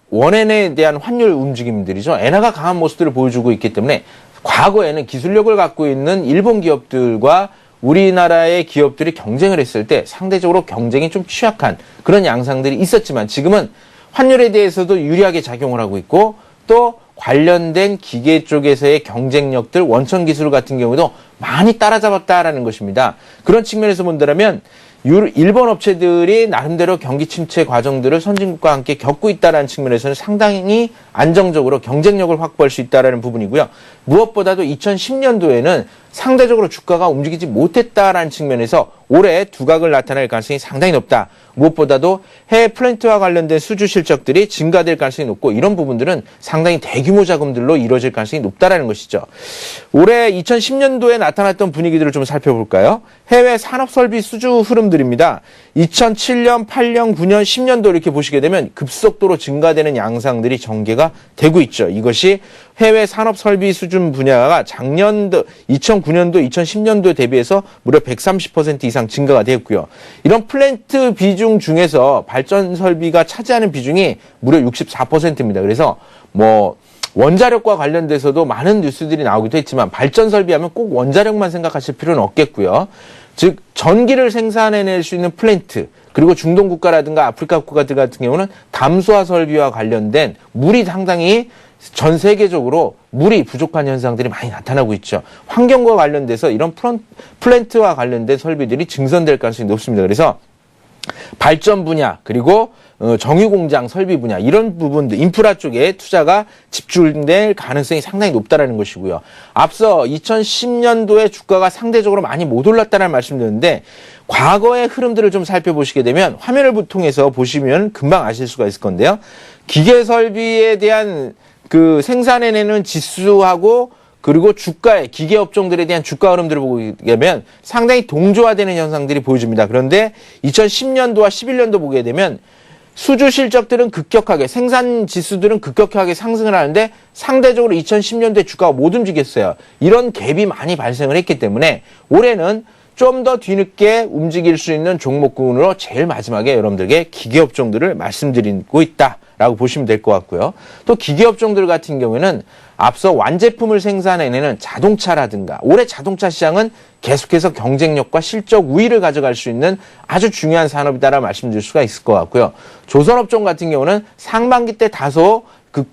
원엔에 대한 환율 움직임들이죠. 엔화가 강한 모습들을 보여주고 있기 때문에 과거에는 기술력을 갖고 있는 일본 기업들과 우리나라의 기업들이 경쟁을 했을 때 상대적으로 경쟁이 좀 취약한 그런 양상들이 있었지만 지금은 환율에 대해서도 유리하게 작용을 하고 있고 또 관련된 기계 쪽에서의 경쟁력들, 원천 기술 같은 경우도 많이 따라잡았다라는 것입니다. 그런 측면에서 본다면 일본 업체들이 나름대로 경기 침체 과정들을 선진국과 함께 겪고 있다는 측면에서는 상당히 안정적으로 경쟁력을 확보할 수 있다는 부분이고요. 무엇보다도 2010년도에는 상대적으로 주가가 움직이지 못했다라는 측면에서 올해 두각을 나타낼 가능성이 상당히 높다. 무엇보다도 해외 플랜트와 관련된 수주 실적들이 증가될 가능성이 높고 이런 부분들은 상당히 대규모 자금들로 이루어질 가능성이 높다라는 것이죠. 올해 2010년도에 나타났던 분위기들을 좀 살펴볼까요? 해외 산업설비 수주 흐름들입니다. 2007년, 8년, 9년, 10년도 이렇게 보시게 되면 급속도로 증가되는 양상들이 전개가 되고 있죠. 이것이 해외 산업설비 수준 분야가 작년도 2009년도, 2010년도에 대비해서 무려 130% 이상 증가가 되었고요. 이런 플랜트 비중 중에서 발전 설비가 차지하는 비중이 무려 64%입니다. 그래서 원자력과 관련돼서도 많은 뉴스들이 나오기도 했지만 발전 설비하면 꼭 원자력만 생각하실 필요는 없겠고요. 즉 전기를 생산해낼 수 있는 플랜트, 그리고 중동 국가라든가 아프리카 국가들 같은 경우는 담수화 설비와 관련된 물이 상당히 전 세계적으로 물이 부족한 현상들이 많이 나타나고 있죠. 환경과 관련돼서 이런 플랜트와 관련된 설비들이 증선될 가능성이 높습니다. 그래서 발전 분야, 그리고 정유공장 설비 분야, 이런 부분들, 인프라 쪽에 투자가 집중될 가능성이 상당히 높다는 것이고요. 앞서 2010년도에 주가가 상대적으로 많이 못 올랐다는 말씀드렸는데, 과거의 흐름들을 좀 살펴보시게 되면 화면을 통해서 보시면 금방 아실 수가 있을 건데요. 기계 설비에 대한 그 생산해내는 지수하고 그리고 주가의 기계 업종들에 대한 주가 흐름들을 보게 되면 상당히 동조화되는 현상들이 보여집니다. 그런데 2010년도와 11년도 보게 되면 수주 실적들은 급격하게, 생산 지수들은 급격하게 상승을 하는데 상대적으로 2010년도에 주가가 못 움직였어요. 이런 갭이 많이 발생을 했기 때문에 올해는 좀 더 뒤늦게 움직일 수 있는 종목군으로 제일 마지막에 여러분들에게 기계업종들을 말씀드리고 있다라고 보시면 될 것 같고요. 또 기계업종들 같은 경우에는 앞서 완제품을 생산해내는 자동차라든가, 올해 자동차 시장은 계속해서 경쟁력과 실적 우위를 가져갈 수 있는 아주 중요한 산업이다라고 말씀드릴 수가 있을 것 같고요. 조선업종 같은 경우는 상반기 때 다소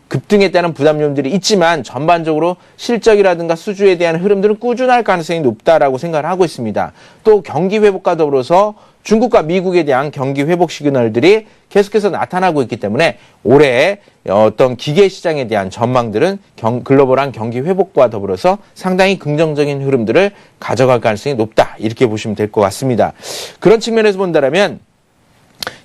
급등에 따른 부담점들이 있지만 전반적으로 실적이라든가 수주에 대한 흐름들은 꾸준할 가능성이 높다라고 생각을 하고 있습니다. 또 경기 회복과 더불어서 중국과 미국에 대한 경기 회복 시그널들이 계속해서 나타나고 있기 때문에 올해 어떤 기계 시장에 대한 전망들은 글로벌한 경기 회복과 더불어서 상당히 긍정적인 흐름들을 가져갈 가능성이 높다, 이렇게 보시면 될 것 같습니다. 그런 측면에서 본다면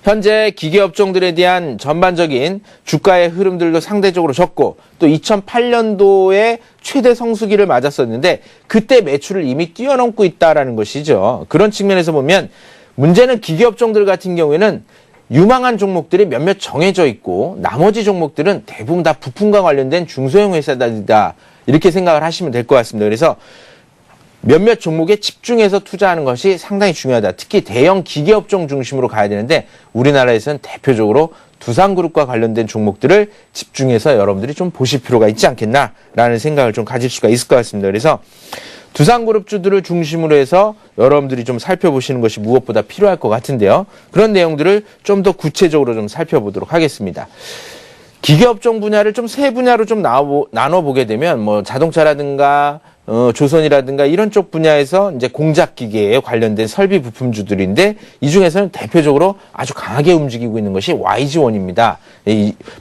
현재 기계업종들에 대한 전반적인 주가의 흐름들도 상대적으로 적고, 또 2008년도에 최대 성수기를 맞았었는데 그때 매출을 이미 뛰어넘고 있다라는 것이죠. 그런 측면에서 보면 문제는 기계업종들 같은 경우에는 유망한 종목들이 몇몇 정해져 있고 나머지 종목들은 대부분 다 부품과 관련된 중소형 회사들이다, 이렇게 생각을 하시면 될 것 같습니다. 그래서 몇몇 종목에 집중해서 투자하는 것이 상당히 중요하다. 특히 대형 기계업종 중심으로 가야 되는데 우리나라에서는 대표적으로 두산그룹과 관련된 종목들을 집중해서 여러분들이 좀 보실 필요가 있지 않겠나라는 생각을 좀 가질 수가 있을 것 같습니다. 그래서 두산그룹주들을 중심으로 해서 여러분들이 좀 살펴보시는 것이 무엇보다 필요할 것 같은데요. 그런 내용들을 좀 더 구체적으로 좀 살펴보도록 하겠습니다. 기계업종 분야를 좀 세 분야로 좀 나눠보게 되면 자동차라든가 조선이라든가 이런 쪽 분야에서 이제 공작 기계에 관련된 설비 부품주들인데 이 중에서는 대표적으로 아주 강하게 움직이고 있는 것이 YG원입니다.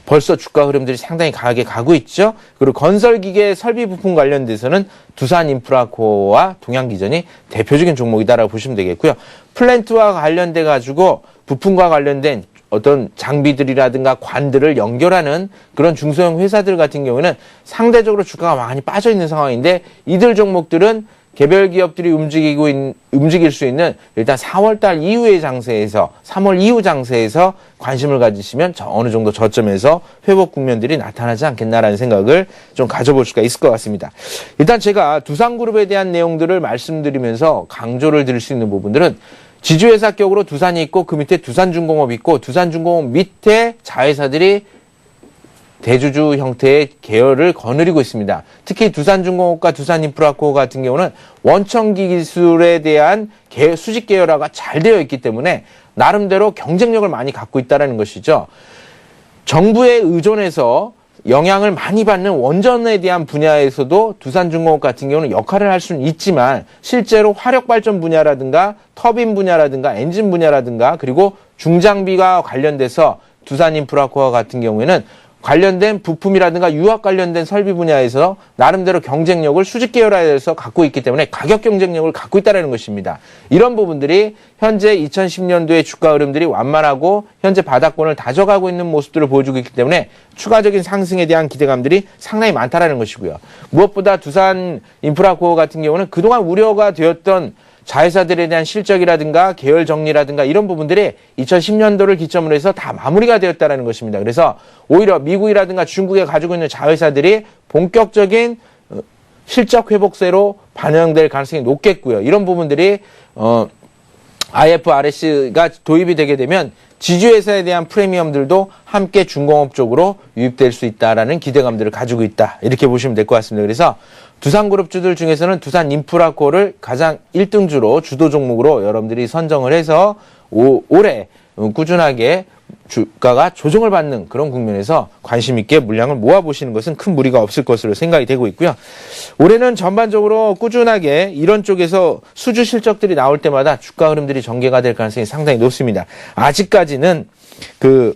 벌써 주가 흐름들이 상당히 강하게 가고 있죠. 그리고 건설 기계 설비 부품 관련돼서는 두산인프라코어와 동양기전이 대표적인 종목이다라고 보시면 되겠고요. 플랜트와 관련돼 가지고 부품과 관련된 어떤 장비들이라든가 관들을 연결하는 그런 중소형 회사들 같은 경우는 상대적으로 주가가 많이 빠져 있는 상황인데 이들 종목들은 개별 기업들이 움직일 수 있는 일단 4월달 이후의 장세에서 3월 이후 장세에서 관심을 가지시면 어느 정도 저점에서 회복 국면들이 나타나지 않겠나라는 생각을 좀 가져볼 수가 있을 것 같습니다. 일단 제가 두산그룹에 대한 내용들을 말씀드리면서 강조를 드릴 수 있는 부분들은 지주회사격으로 두산이 있고 그 밑에 두산중공업이 있고 두산중공업 밑에 자회사들이 대주주 형태의 계열을 거느리고 있습니다. 특히 두산중공업과 두산인프라코어 같은 경우는 원청기 기술에 대한 수직 계열화가 잘 되어 있기 때문에 나름대로 경쟁력을 많이 갖고 있다는 것이죠. 정부에 의존해서 영향을 많이 받는 원전에 대한 분야에서도 두산중공업 같은 경우는 역할을 할 수는 있지만 실제로 화력발전 분야라든가 터빈 분야라든가 엔진 분야라든가 그리고 중장비가 관련돼서 두산인프라코어 같은 경우에는 관련된 부품이라든가 유압 관련된 설비 분야에서 나름대로 경쟁력을 수직 계열화해서 갖고 있기 때문에 가격 경쟁력을 갖고 있다는 것입니다. 이런 부분들이 현재 2010년도의 주가 흐름들이 완만하고 현재 바닥권을 다져가고 있는 모습들을 보여주고 있기 때문에 추가적인 상승에 대한 기대감들이 상당히 많다라는 것이고요. 무엇보다 두산인프라코어 같은 경우는 그동안 우려가 되었던 자회사들에 대한 실적이라든가 계열 정리라든가 이런 부분들이 2010년도를 기점으로 해서 다 마무리가 되었다는 것입니다. 그래서 오히려 미국이라든가 중국에 가지고 있는 자회사들이 본격적인 실적 회복세로 반영될 가능성이 높겠고요. 이런 부분들이 IFRS가 도입이 되게 되면 지주회사에 대한 프리미엄들도 함께 중공업 쪽으로 유입될 수 있다라는 기대감들을 가지고 있다. 이렇게 보시면 될 것 같습니다. 그래서 두산그룹주들 중에서는 두산인프라코어를 가장 1등주로 주도 종목으로 여러분들이 선정을 해서 올해 꾸준하게 주가가 조정을 받는 그런 국면에서 관심 있게 물량을 모아보시는 것은 큰 무리가 없을 것으로 생각이 되고 있고요. 올해는 전반적으로 꾸준하게 이런 쪽에서 수주 실적들이 나올 때마다 주가 흐름들이 전개가 될 가능성이 상당히 높습니다. 아직까지는 그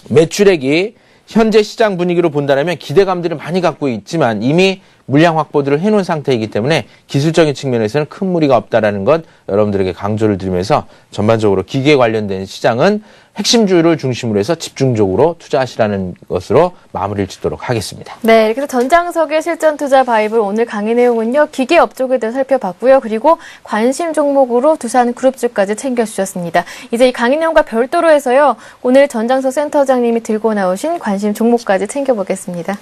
매출액이 현재 시장 분위기로 본다면 기대감들을 많이 갖고 있지만 이미 물량 확보들을 해놓은 상태이기 때문에 기술적인 측면에서는 큰 무리가 없다라는 것 여러분들에게 강조를 드리면서 전반적으로 기계 관련된 시장은 핵심주를 중심으로 해서 집중적으로 투자하시라는 것으로 마무리를 짓도록 하겠습니다. 네, 이렇게 해서 전장석의 실전 투자 바이블 오늘 강의 내용은요. 기계업 쪽에 대해 살펴봤고요. 그리고 관심 종목으로 두산그룹주까지 챙겨주셨습니다. 이제 이 강의 내용과 별도로 해서요. 오늘 전장석 센터장님이 들고 나오신 관심 종목까지 챙겨보겠습니다.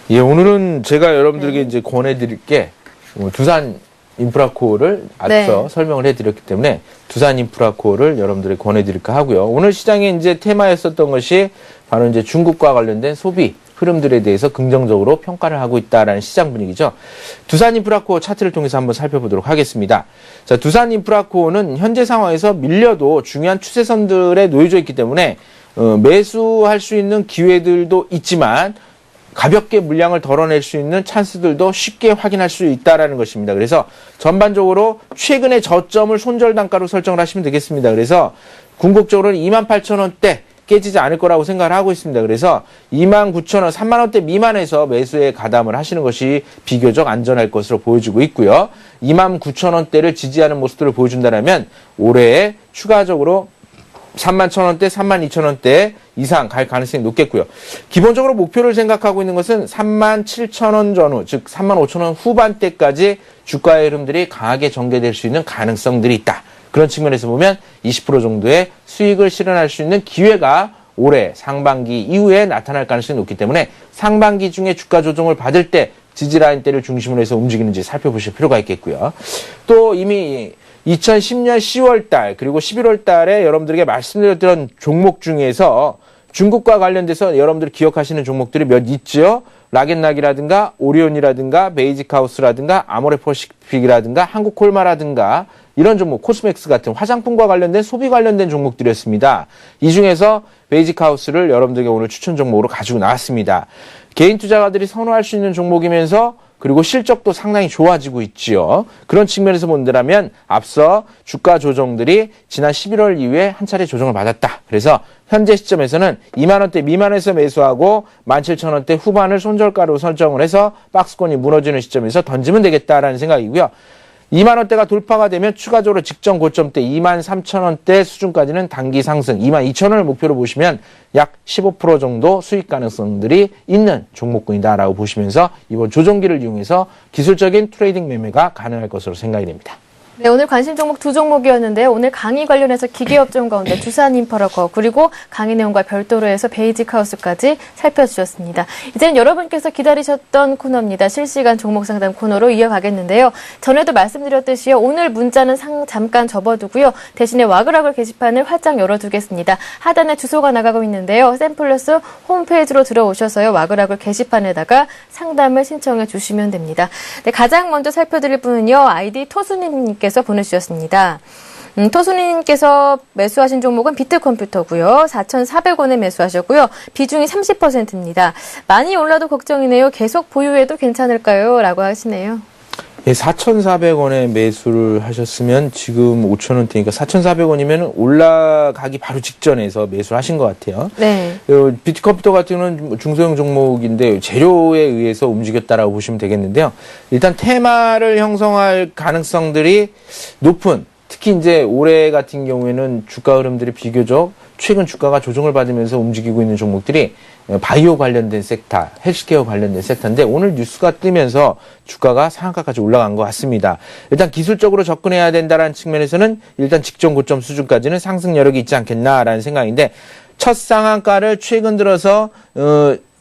예, 오늘은 제가 여러분들에게 이제 권해드릴 게 두산 인프라코어를 앞서 설명을 해드렸기 때문에 두산 인프라코어를 여러분들에게 권해드릴까 하고요. 오늘 시장에 이제 테마였었던 것이 바로 이제 중국과 관련된 소비 흐름들에 대해서 긍정적으로 평가를 하고 있다라는 시장 분위기죠. 두산 인프라코어 차트를 통해서 한번 살펴보도록 하겠습니다. 자, 두산 인프라코어는 현재 상황에서 밀려도 중요한 추세선들에 놓여져 있기 때문에 매수할 수 있는 기회들도 있지만 가볍게 물량을 덜어낼 수 있는 찬스들도 쉽게 확인할 수 있다라는 것입니다. 그래서 전반적으로 최근의 저점을 손절 단가로 설정을 하시면 되겠습니다. 그래서 궁극적으로는 28,000원대 깨지지 않을 거라고 생각을 하고 있습니다. 그래서 29,000원, 3만원대 미만에서 매수에 가담을 하시는 것이 비교적 안전할 것으로 보여지고 있고요. 29,000원대를 지지하는 모습들을 보여준다면 올해에 추가적으로 31,000원대, 32,000원대 이상 갈 가능성이 높겠고요. 기본적으로 목표를 생각하고 있는 것은 37,000원 전후, 즉 35,000원 후반대까지 주가의 흐름들이 강하게 전개될 수 있는 가능성들이 있다. 그런 측면에서 보면 20% 정도의 수익을 실현할 수 있는 기회가 올해 상반기 이후에 나타날 가능성이 높기 때문에 상반기 중에 주가 조정을 받을 때 지지라인대를 중심으로 해서 움직이는지 살펴보실 필요가 있겠고요. 또 이미 2010년 10월 달 그리고 11월 달에 여러분들에게 말씀드렸던 종목 중에서 중국과 관련돼서 여러분들이 기억하시는 종목들이 몇 있죠. 락앤락이라든가 오리온이라든가 베이직하우스라든가 아모레퍼시픽이라든가 한국콜마라든가 이런 종목, 코스맥스 같은 화장품과 관련된 소비 관련된 종목들이었습니다. 이 중에서 베이직하우스를 여러분들에게 오늘 추천 종목으로 가지고 나왔습니다. 개인 투자가들이 선호할 수 있는 종목이면서 그리고 실적도 상당히 좋아지고 있지요. 그런 측면에서 본다면 앞서 주가 조정들이 지난 11월 이후에 한 차례 조정을 받았다. 그래서 현재 시점에서는 2만원대 미만에서 매수하고 17,000원대 후반을 손절가로 설정을 해서 박스권이 무너지는 시점에서 던지면 되겠다라는 생각이고요. 2만원대가 돌파가 되면 추가적으로 직전 고점대 23,000원대 수준까지는 단기 상승 22,000원을 목표로 보시면 약 15% 정도 수익 가능성들이 있는 종목군이다라고 보시면서 이번 조정기를 이용해서 기술적인 트레이딩 매매가 가능할 것으로 생각이 됩니다. 네, 오늘 관심 종목 두 종목이었는데요. 오늘 강의 관련해서 기계업종 가운데 두산인프라코어 그리고 강의 내용과 별도로 해서 베이직하우스까지 살펴주셨습니다. 이제는 여러분께서 기다리셨던 코너입니다. 실시간 종목 상담 코너로 이어가겠는데요. 전에도 말씀드렸듯이요. 오늘 문자는 잠깐 접어두고요. 대신에 와그라글 게시판을 활짝 열어두겠습니다. 하단에 주소가 나가고 있는데요. 샘플러스 홈페이지로 들어오셔서요. 와그라글 게시판에다가 상담을 신청해 주시면 됩니다. 네, 가장 먼저 살펴드릴 분은요. 아이디 토수님께서 보내주셨습니다. 토순이님께서 매수하신 종목은 비트컴퓨터고요. 4,400원에 매수하셨고요. 비중이 30%입니다. 많이 올라도 걱정이네요. 계속 보유해도 괜찮을까요? 라고 하시네요. 예, 4,400원에 매수를 하셨으면 지금 5,000원대니까 4,400원이면 올라가기 바로 직전에서 매수를 하신 것 같아요. 네. 비트컴퓨터 같은 경우는 중소형 종목인데 재료에 의해서 움직였다라고 보시면 되겠는데요. 일단 테마를 형성할 가능성들이 높은, 특히 이제 올해 같은 경우에는 주가 흐름들이 비교적 최근 주가가 조정을 받으면서 움직이고 있는 종목들이 바이오 관련된 섹터, 헬스케어 관련된 섹터인데 오늘 뉴스가 뜨면서 주가가 상한가까지 올라간 것 같습니다. 일단 기술적으로 접근해야 된다는 측면에서는 일단 직전 고점 수준까지는 상승 여력이 있지 않겠나라는 생각인데 첫 상한가를 최근 들어서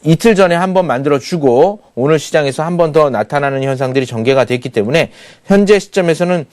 이틀 전에 한번 만들어주고 오늘 시장에서 한 번 더 나타나는 현상들이 전개가 됐기 때문에 현재 시점에서는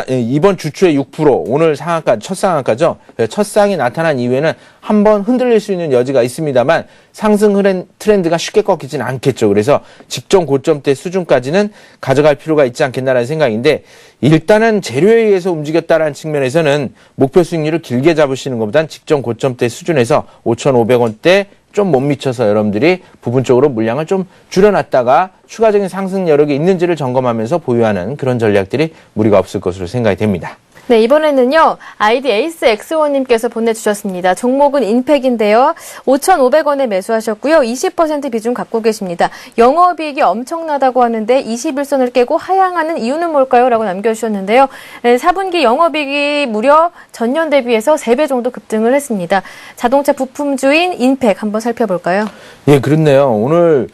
이번 주 초에 6%, 오늘 상한가, 첫 상한가죠. 첫 상이 나타난 이후에는 한번 흔들릴 수 있는 여지가 있습니다만 상승 트렌드가 쉽게 꺾이지는 않겠죠. 그래서 직전 고점대 수준까지는 가져갈 필요가 있지 않겠나라는 생각인데 일단은 재료에 의해서 움직였다라는 측면에서는 목표 수익률을 길게 잡으시는 것보단 직전 고점대 수준에서 5,500원대 좀 못 미쳐서 여러분들이 부분적으로 물량을 좀 줄여놨다가 추가적인 상승 여력이 있는지를 점검하면서 보유하는 그런 전략들이 무리가 없을 것으로 생각이 됩니다. 네, 이번에는요, 아이디 에이스X1님께서 보내주셨습니다. 종목은 인팩인데요. 5,500원에 매수하셨고요. 20% 비중 갖고 계십니다. 영업이익이 엄청나다고 하는데 21선을 깨고 하향하는 이유는 뭘까요? 라고 남겨주셨는데요. 4분기 영업이익이 무려 전년 대비해서 3배 정도 급등을 했습니다. 자동차 부품주인 인팩 한번 살펴볼까요? 예, 그렇네요. 오늘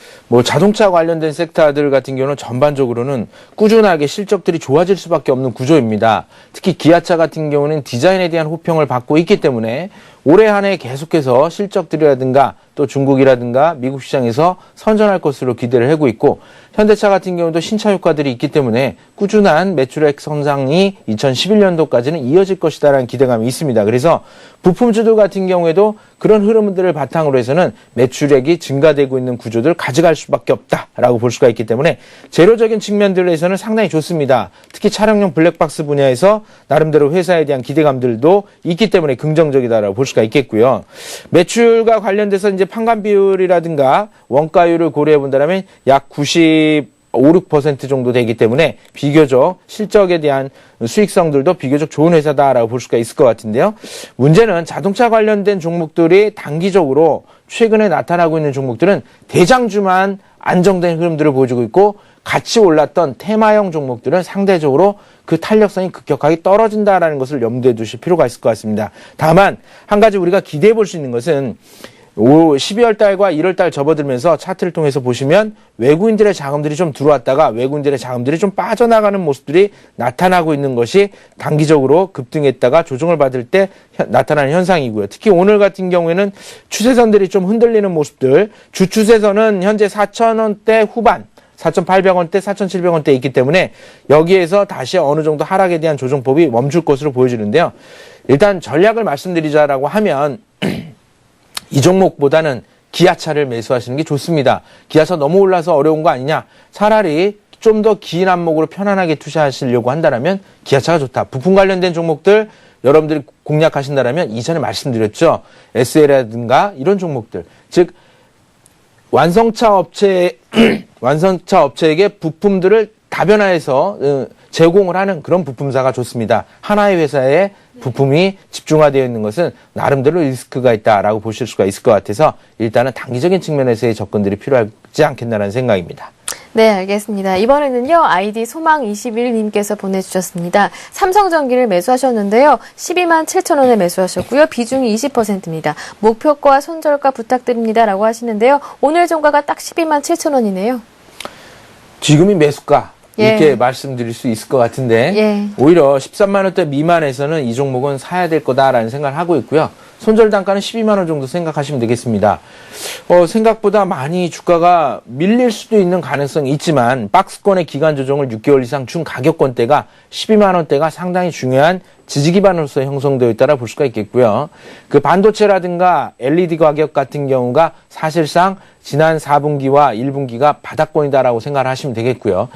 자동차 관련된 섹터들 같은 경우는 전반적으로는 꾸준하게 실적들이 좋아질 수밖에 없는 구조입니다. 특히 기아차 같은 경우는 디자인에 대한 호평을 받고 있기 때문에 올해 한 해 계속해서 실적들이라든가 또 중국이라든가 미국 시장에서 선전할 것으로 기대를 하고 있고 현대차 같은 경우도 신차 효과들이 있기 때문에 꾸준한 매출액 성장이 2011년도까지는 이어질 것이다라는 기대감이 있습니다. 그래서 부품주들 같은 경우에도 그런 흐름들을 바탕으로 해서는 매출액이 증가되고 있는 구조들 가져갈 수밖에 없다라고 볼 수가 있기 때문에 재료적인 측면들에서는 상당히 좋습니다. 특히 차량용 블랙박스 분야에서 나름대로 회사에 대한 기대감들도 있기 때문에 긍정적이다라고 볼 수가 있겠고요. 매출과 관련돼서 이제 판관 비율이라든가 원가율을 고려해 본다면 약 95~6% 정도 되기 때문에 비교적 실적에 대한 수익성들도 비교적 좋은 회사다라고 볼 수가 있을 것 같은데요. 문제는 자동차 관련된 종목들이 단기적으로 최근에 나타나고 있는 종목들은 대장주만 안정된 흐름들을 보여주고 있고 같이 올랐던 테마형 종목들은 상대적으로 그 탄력성이 급격하게 떨어진다라는 것을 염두에 두실 필요가 있을 것 같습니다. 다만 한 가지 우리가 기대해 볼 수 있는 것은 12월 달과 1월 달 접어들면서 차트를 통해서 보시면 외국인들의 자금들이 좀 들어왔다가 외국인들의 자금들이 좀 빠져나가는 모습들이 나타나고 있는 것이 단기적으로 급등했다가 조정을 받을 때 나타나는 현상이고요. 특히 오늘 같은 경우에는 추세선들이 좀 흔들리는 모습들, 주 추세선은 현재 4,000원대 후반, 4,800원대, 4,700원대 있기 때문에 여기에서 다시 어느 정도 하락에 대한 조정폭이 멈출 것으로 보여지는데요. 일단 전략을 말씀드리자라고 하면 이 종목보다는 기아차를 매수하시는 게 좋습니다. 기아차 너무 올라서 어려운 거 아니냐? 차라리 좀 더 긴 안목으로 편안하게 투자하시려고 한다면 기아차가 좋다. 부품 관련된 종목들 여러분들이 공략하신다면 이전에 말씀드렸죠. SL이라든가 이런 종목들. 즉 완성차 업체에게 부품들을 다변화해서 제공을 하는 그런 부품사가 좋습니다. 하나의 회사에 부품이 집중화되어 있는 것은 나름대로 리스크가 있다라고 보실 수가 있을 것 같아서 일단은 단기적인 측면에서의 접근들이 필요하지 않겠나라는 생각입니다. 네, 알겠습니다. 이번에는요, 아이디 소망21님께서 보내주셨습니다. 삼성전기를 매수하셨는데요. 12만 7천원에 매수하셨고요. 비중이 20%입니다. 목표가 손절가 부탁드립니다. 라고 하시는데요. 오늘 종가가 딱 12만 7천원이네요. 지금이 매수가. 이렇게 예. 말씀드릴 수 있을 것 같은데 예. 오히려 13만 원대 미만에서는 이 종목은 사야 될 거다라는 생각을 하고 있고요. 손절 단가는 12만 원 정도 생각하시면 되겠습니다. 생각보다 많이 주가가 밀릴 수도 있는 가능성이 있지만 박스권의 기간 조정을 6개월 이상 준 가격권대가 12만 원대가 상당히 중요한 지지 기반으로서 형성되어 있다라 볼 수가 있겠고요. 그 반도체라든가 LED 가격 같은 경우가 사실상 지난 4분기와 1분기가 바닥권이다라고 생각을 하시면 되겠고요.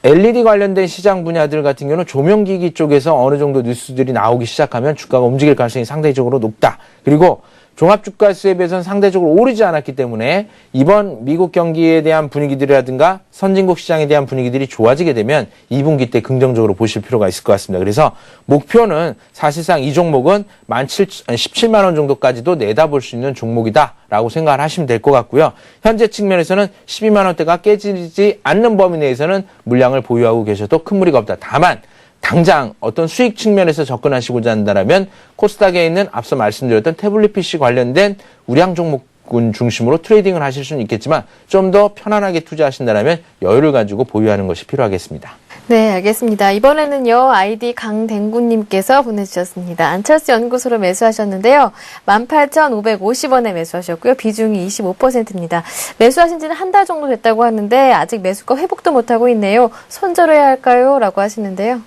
LED 관련된 시장 분야들 같은 경우는 조명기기 쪽에서 어느 정도 뉴스들이 나오기 시작하면 주가가 움직일 가능성이 상대적으로 높다. 그리고 종합주가수에 비해서는 상대적으로 오르지 않았기 때문에 이번 미국 경기에 대한 분위기들이라든가 선진국 시장에 대한 분위기들이 좋아지게 되면 2분기 때 긍정적으로 보실 필요가 있을 것 같습니다. 그래서 목표는 사실상 이 종목은 17만 원 정도까지도 내다볼 수 있는 종목이다라고 생각을 하시면 될 것 같고요. 현재 측면에서는 12만 원대가 깨지지 않는 범위 내에서는 물량을 보유하고 계셔도 큰 무리가 없다. 다만 당장 어떤 수익 측면에서 접근하시고자 한다면 코스닥에 있는 앞서 말씀드렸던 태블릿 PC 관련된 우량 종목군 중심으로 트레이딩을 하실 수는 있겠지만 좀 더 편안하게 투자하신다면 여유를 가지고 보유하는 것이 필요하겠습니다. 네, 알겠습니다. 이번에는요, 아이디 강댕구님께서 보내주셨습니다. 안철수 연구소로 매수하셨는데요. 18,550원에 매수하셨고요. 비중이 25%입니다. 매수하신 지는 한 달 정도 됐다고 하는데 아직 매수가 회복도 못하고 있네요. 손절해야 할까요? 라고 하시는데요.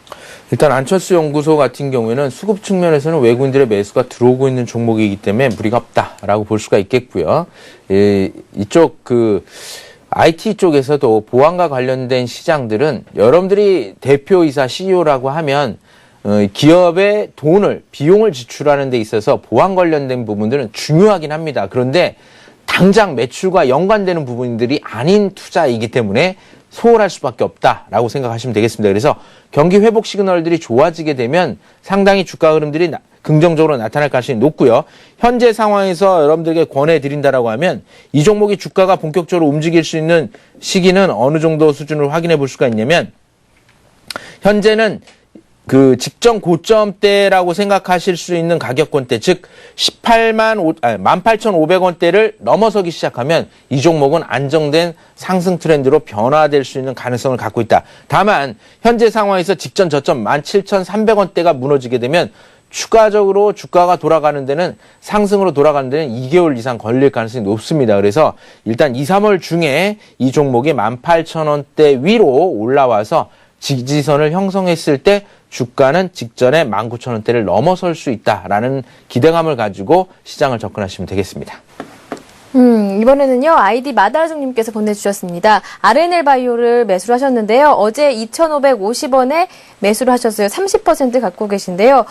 일단 안철수 연구소 같은 경우에는 수급 측면에서는 외국인들의 매수가 들어오고 있는 종목이기 때문에 무리가 없다라고 볼 수가 있겠고요. 이쪽 IT 쪽에서도 보안과 관련된 시장들은 여러분들이 대표이사 CEO라고 하면 기업의 비용을 지출하는 데 있어서 보안 관련된 부분들은 중요하긴 합니다. 그런데 당장 매출과 연관되는 부분들이 아닌 투자이기 때문에 소홀할 수밖에 없다라고 생각하시면 되겠습니다. 그래서 경기 회복 시그널들이 좋아지게 되면 상당히 주가 흐름들이 긍정적으로 나타날 가능성이 높고요. 현재 상황에서 여러분들에게 권해드린다라고 하면 이 종목이 주가가 본격적으로 움직일 수 있는 시기는 어느 정도 수준을 확인해 볼 수가 있냐면 현재는 직전 고점대라고 생각하실 수 있는 가격권대, 즉 18,500원대를 넘어서기 시작하면 이 종목은 안정된 상승 트렌드로 변화될 수 있는 가능성을 갖고 있다. 다만 현재 상황에서 직전 저점 17,300원대가 무너지게 되면 추가적으로 주가가 돌아가는 데는 상승으로 돌아가는 데는 2개월 이상 걸릴 가능성이 높습니다. 그래서 일단 2, 3월 중에 이 종목이 18,000원대 위로 올라와서 지지선을 형성했을 때 주가는 직전에 19,000원대를 넘어설 수 있다라는 기대감을 가지고 시장을 접근하시면 되겠습니다. 이번에는요, 아이디 마다중님께서 보내주셨습니다. RNL 바이오를 매수를 하셨는데요. 어제 2,550원에 매수를 하셨어요. 30% 갖고 계신데요.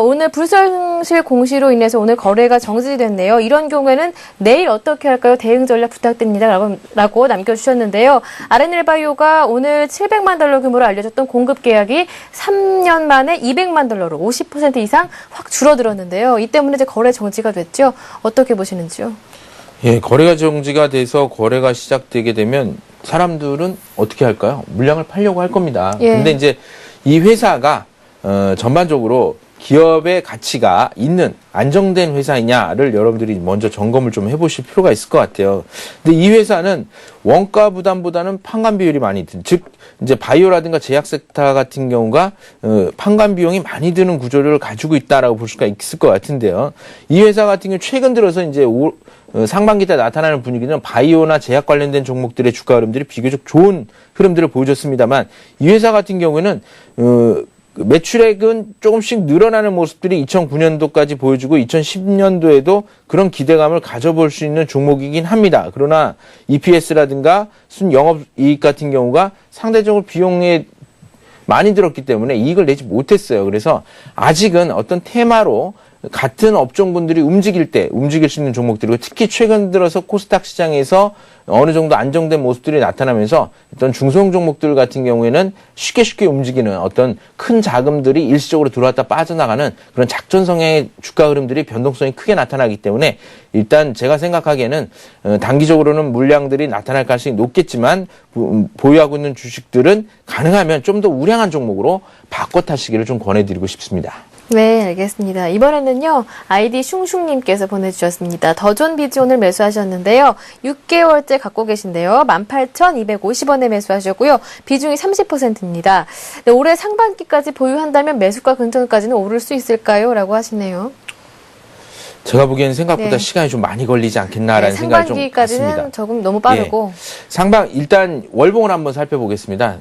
오늘 불성실 공시로 인해서 오늘 거래가 정지됐네요. 이런 경우에는 내일 어떻게 할까요? 대응 전략 부탁드립니다. 라고 남겨주셨는데요. RNL 바이오가 오늘 700만 달러 규모로 알려졌던 공급 계약이 3년 만에 200만 달러로 50% 이상 확 줄어들었는데요. 이 때문에 이제 거래 정지가 됐죠. 어떻게 보시는지요? 예, 거래가 정지가 돼서 거래가 시작되게 되면 사람들은 어떻게 할까요? 물량을 팔려고 할 겁니다. 예. 근데 이제 이 회사가 전반적으로 기업의 가치가 있는 안정된 회사이냐를 여러분들이 먼저 점검을 좀 해보실 필요가 있을 것 같아요. 근데 이 회사는 원가 부담보다는 판관 비율이 많이 즉 이제 바이오라든가 제약 섹터 같은 경우가 판관 비용이 많이 드는 구조를 가지고 있다라고 볼 수가 있을 것 같은데요. 이 회사 같은 경우 최근 들어서 이제 상반기 때 나타나는 분위기는 바이오나 제약 관련된 종목들의 주가 흐름들이 비교적 좋은 흐름들을 보여줬습니다만 이 회사 같은 경우에는 매출액은 조금씩 늘어나는 모습들이 2009년도까지 보여주고 2010년도에도 그런 기대감을 가져볼 수 있는 종목이긴 합니다. 그러나 EPS라든가 순영업이익 같은 경우가 상대적으로 비용에 많이 들었기 때문에 이익을 내지 못했어요. 그래서 아직은 어떤 테마로 같은 업종군들이 움직일 수 있는 종목들이고 특히 최근 들어서 코스닥 시장에서 어느 정도 안정된 모습들이 나타나면서 어떤 중소형 종목들 같은 경우에는 쉽게 움직이는 어떤 큰 자금들이 일시적으로 들어왔다 빠져나가는 그런 작전성의 주가 흐름들이 변동성이 크게 나타나기 때문에 일단 제가 생각하기에는 단기적으로는 물량들이 나타날 가능성이 높겠지만 보유하고 있는 주식들은 가능하면 좀 더 우량한 종목으로 바꿔 타시기를 좀 권해드리고 싶습니다. 네, 알겠습니다. 이번에는요, 아이디 슝슝님께서 보내주셨습니다. 더존 비즈온을 매수하셨는데요. 6개월째 갖고 계신데요. 18,250원에 매수하셨고요. 비중이 30%입니다. 네, 올해 상반기까지 보유한다면 매수가 근처까지는 오를 수 있을까요? 라고 하시네요. 제가 보기에는 생각보다 네. 시간이 좀 많이 걸리지 않겠나라는 생각이 좀 상반기까지는 같습니다. 조금 너무 빠르고. 예. 일단 월봉을 한번 살펴보겠습니다.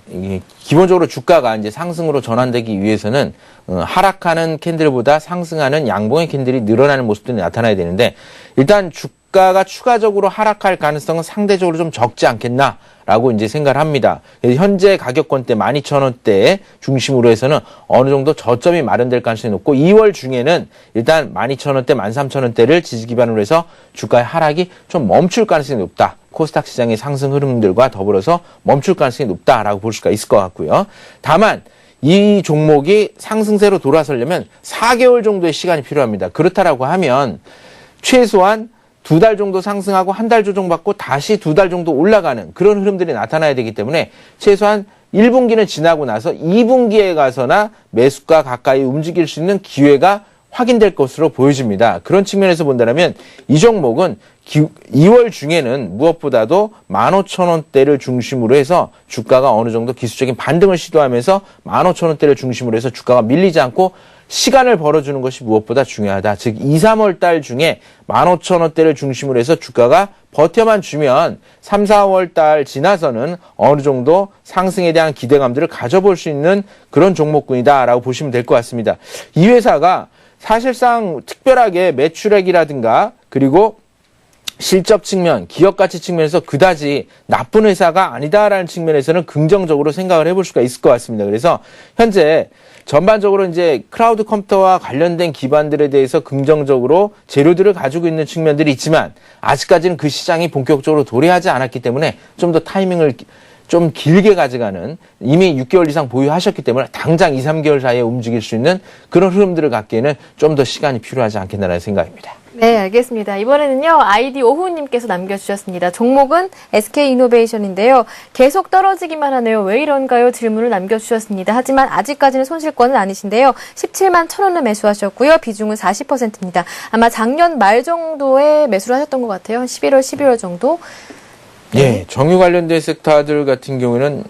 기본적으로 주가가 이제 상승으로 전환되기 위해서는 하락하는 캔들보다 상승하는 양봉의 캔들이 늘어나는 모습들이 나타나야 되는데 일단 주가가 추가적으로 하락할 가능성은 상대적으로 좀 적지 않겠나 라고 이제 생각을 합니다. 현재 가격권대 12,000원대 중심으로 해서는 어느 정도 저점이 마련될 가능성이 높고 2월 중에는 일단 12,000원대, 13,000원대를 지지 기반으로 해서 주가의 하락이 좀 멈출 가능성이 높다. 코스닥 시장의 상승 흐름들과 더불어서 멈출 가능성이 높다라고 볼 수가 있을 것 같고요. 다만 이 종목이 상승세로 돌아서려면 4개월 정도의 시간이 필요합니다. 그렇다라고 하면 최소한 2달 정도 상승하고 1달 조정받고 다시 2달 정도 올라가는 그런 흐름들이 나타나야 되기 때문에 최소한 1분기는 지나고 나서 2분기에 가서나 매수가 가까이 움직일 수 있는 기회가 확인될 것으로 보여집니다. 그런 측면에서 본다면 이 종목은 2월 중에는 무엇보다도 15,000원대를 중심으로 해서 주가가 어느 정도 기술적인 반등을 시도하면서 15,000원대를 중심으로 해서 주가가 밀리지 않고 시간을 벌어주는 것이 무엇보다 중요하다. 즉 2, 3월 달 중에 15,000원대를 중심으로 해서 주가가 버텨만 주면 3, 4월 달 지나서는 어느 정도 상승에 대한 기대감들을 가져볼 수 있는 그런 종목군이다라고 보시면 될 것 같습니다. 이 회사가 사실상 특별하게 매출액이라든가 그리고 실적 측면, 기업 가치 측면에서 그다지 나쁜 회사가 아니다라는 측면에서는 긍정적으로 생각을 해볼 수가 있을 것 같습니다. 그래서 현재 전반적으로 이제 클라우드 컴퓨터와 관련된 기반들에 대해서 긍정적으로 재료들을 가지고 있는 측면들이 있지만 아직까지는 그 시장이 본격적으로 도래하지 않았기 때문에 좀 더 타이밍을 좀 길게 가져가는 이미 6개월 이상 보유하셨기 때문에 당장 2, 3개월 사이에 움직일 수 있는 그런 흐름들을 갖기에는 좀 더 시간이 필요하지 않겠나라는 생각입니다. 네, 알겠습니다. 이번에는요, 아이디 오후님께서 남겨주셨습니다. 종목은 SK이노베이션인데요. 계속 떨어지기만 하네요. 왜 이런가요? 질문을 남겨주셨습니다. 하지만 아직까지는 손실권은 아니신데요. 17만 1,000원을 매수하셨고요. 비중은 40%입니다. 아마 작년 말 정도에 매수를 하셨던 것 같아요. 한 11월, 12월 정도. 예, 정유 관련된 섹터들 같은 경우에는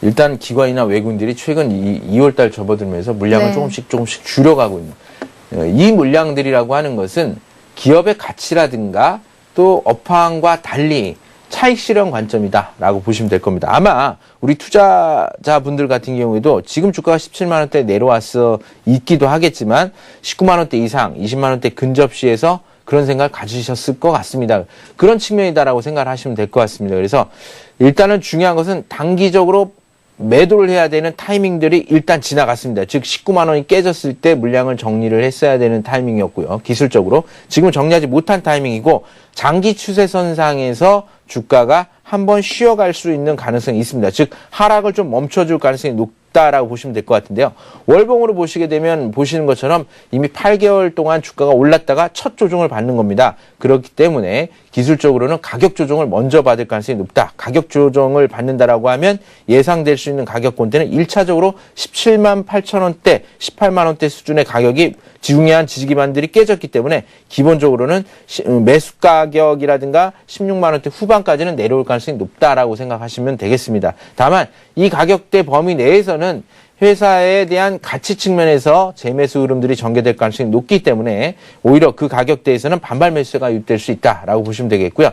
일단 기관이나 외국인들이 최근 2월 달 접어들면서 물량을 네. 조금씩 줄여가고 있는 이 물량들이라고 하는 것은 기업의 가치라든가 또 업황과 달리 차익 실현 관점이다라고 보시면 될 겁니다. 아마 우리 투자자분들 같은 경우에도 지금 주가가 17만 원대 내려와서 있기도 하겠지만 19만 원대 이상, 20만 원대 근접 시에서 그런 생각을 가지셨을 것 같습니다. 그런 측면이다라고 생각을 하시면 될 것 같습니다. 그래서 일단은 중요한 것은 단기적으로 매도를 해야 되는 타이밍들이 일단 지나갔습니다. 즉 19만 원이 깨졌을 때 물량을 정리를 했어야 되는 타이밍이었고요. 기술적으로 지금은 정리하지 못한 타이밍이고 장기 추세선상에서 주가가 한번 쉬어갈 수 있는 가능성이 있습니다. 즉 하락을 좀 멈춰줄 가능성이 높다라고 보시면 될 것 같은데요. 월봉으로 보시게 되면 보시는 것처럼 이미 8개월 동안 주가가 올랐다가 첫 조정을 받는 겁니다. 그렇기 때문에 기술적으로는 가격 조정을 먼저 받을 가능성이 높다. 가격 조정을 받는다라고 하면 예상될 수 있는 가격권대는 1차적으로 17만 8천원대, 18만 원대 수준의 가격이 중요한 지지기반들이 깨졌기 때문에 기본적으로는 매수 가격이라든가 16만 원대 후반까지는 내려올 가능성이 높다라고 생각하시면 되겠습니다. 다만 이 가격대 범위 내에서는 회사에 대한 가치 측면에서 재매수 흐름들이 전개될 가능성이 높기 때문에 오히려 그 가격대에서는 반발 매수가 유입될 수 있다라고 보시면 되겠고요.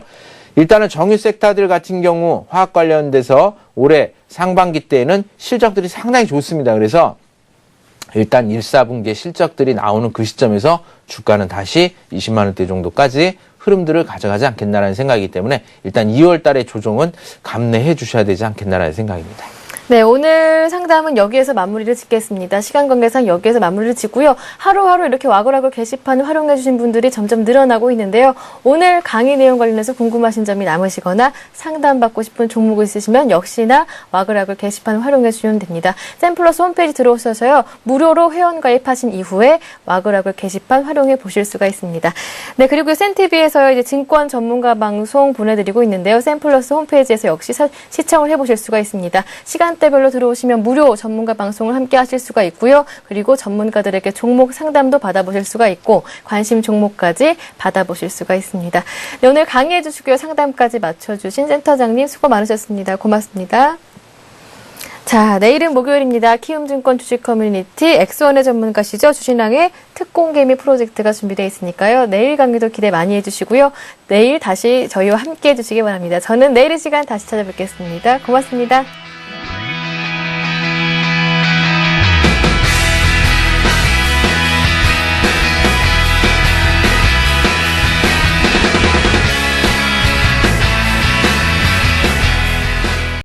일단은 정유 섹터들 같은 경우 화학 관련돼서 올해 상반기 때에는 실적들이 상당히 좋습니다. 그래서 일단 1, 4분기에 실적들이 나오는 그 시점에서 주가는 다시 20만 원대 정도까지 흐름들을 가져가지 않겠나라는 생각이기 때문에 일단 2월 달의 조정은 감내해 주셔야 되지 않겠나라는 생각입니다. 네, 오늘 상담은 여기에서 마무리를 짓겠습니다. 시간 관계상 여기에서 마무리를 짓고요. 하루하루 이렇게 와글와글 게시판을 활용해주신 분들이 점점 늘어나고 있는데요. 오늘 강의 내용 관련해서 궁금하신 점이 남으시거나 상담받고 싶은 종목 있으시면 역시나 와글와글 게시판을 활용해주시면 됩니다. 샘플러스 홈페이지 들어오셔서요. 무료로 회원 가입하신 이후에 와글와글 게시판 활용해 보실 수가 있습니다. 네, 그리고 센TV에서 이제 증권 전문가 방송 보내드리고 있는데요. 샘플러스 홈페이지에서 역시 시청을 해보실 수가 있습니다. 시간대별로 들어오시면 무료 전문가 방송을 함께 하실 수가 있고요. 그리고 전문가들에게 종목 상담도 받아보실 수가 있고 관심 종목까지 받아보실 수가 있습니다. 네, 오늘 강의해 주시고요. 상담까지 맞춰주신 센터장님 수고 많으셨습니다. 고맙습니다. 자, 내일은 목요일입니다. 키움증권 주식 커뮤니티 엑스원의 전문가시죠. 주신왕의 특공개미 프로젝트가 준비되어 있으니까요. 내일 강의도 기대 많이 해주시고요. 내일 다시 저희와 함께 해주시기 바랍니다. 저는 내일 이 시간 다시 찾아뵙겠습니다. 고맙습니다.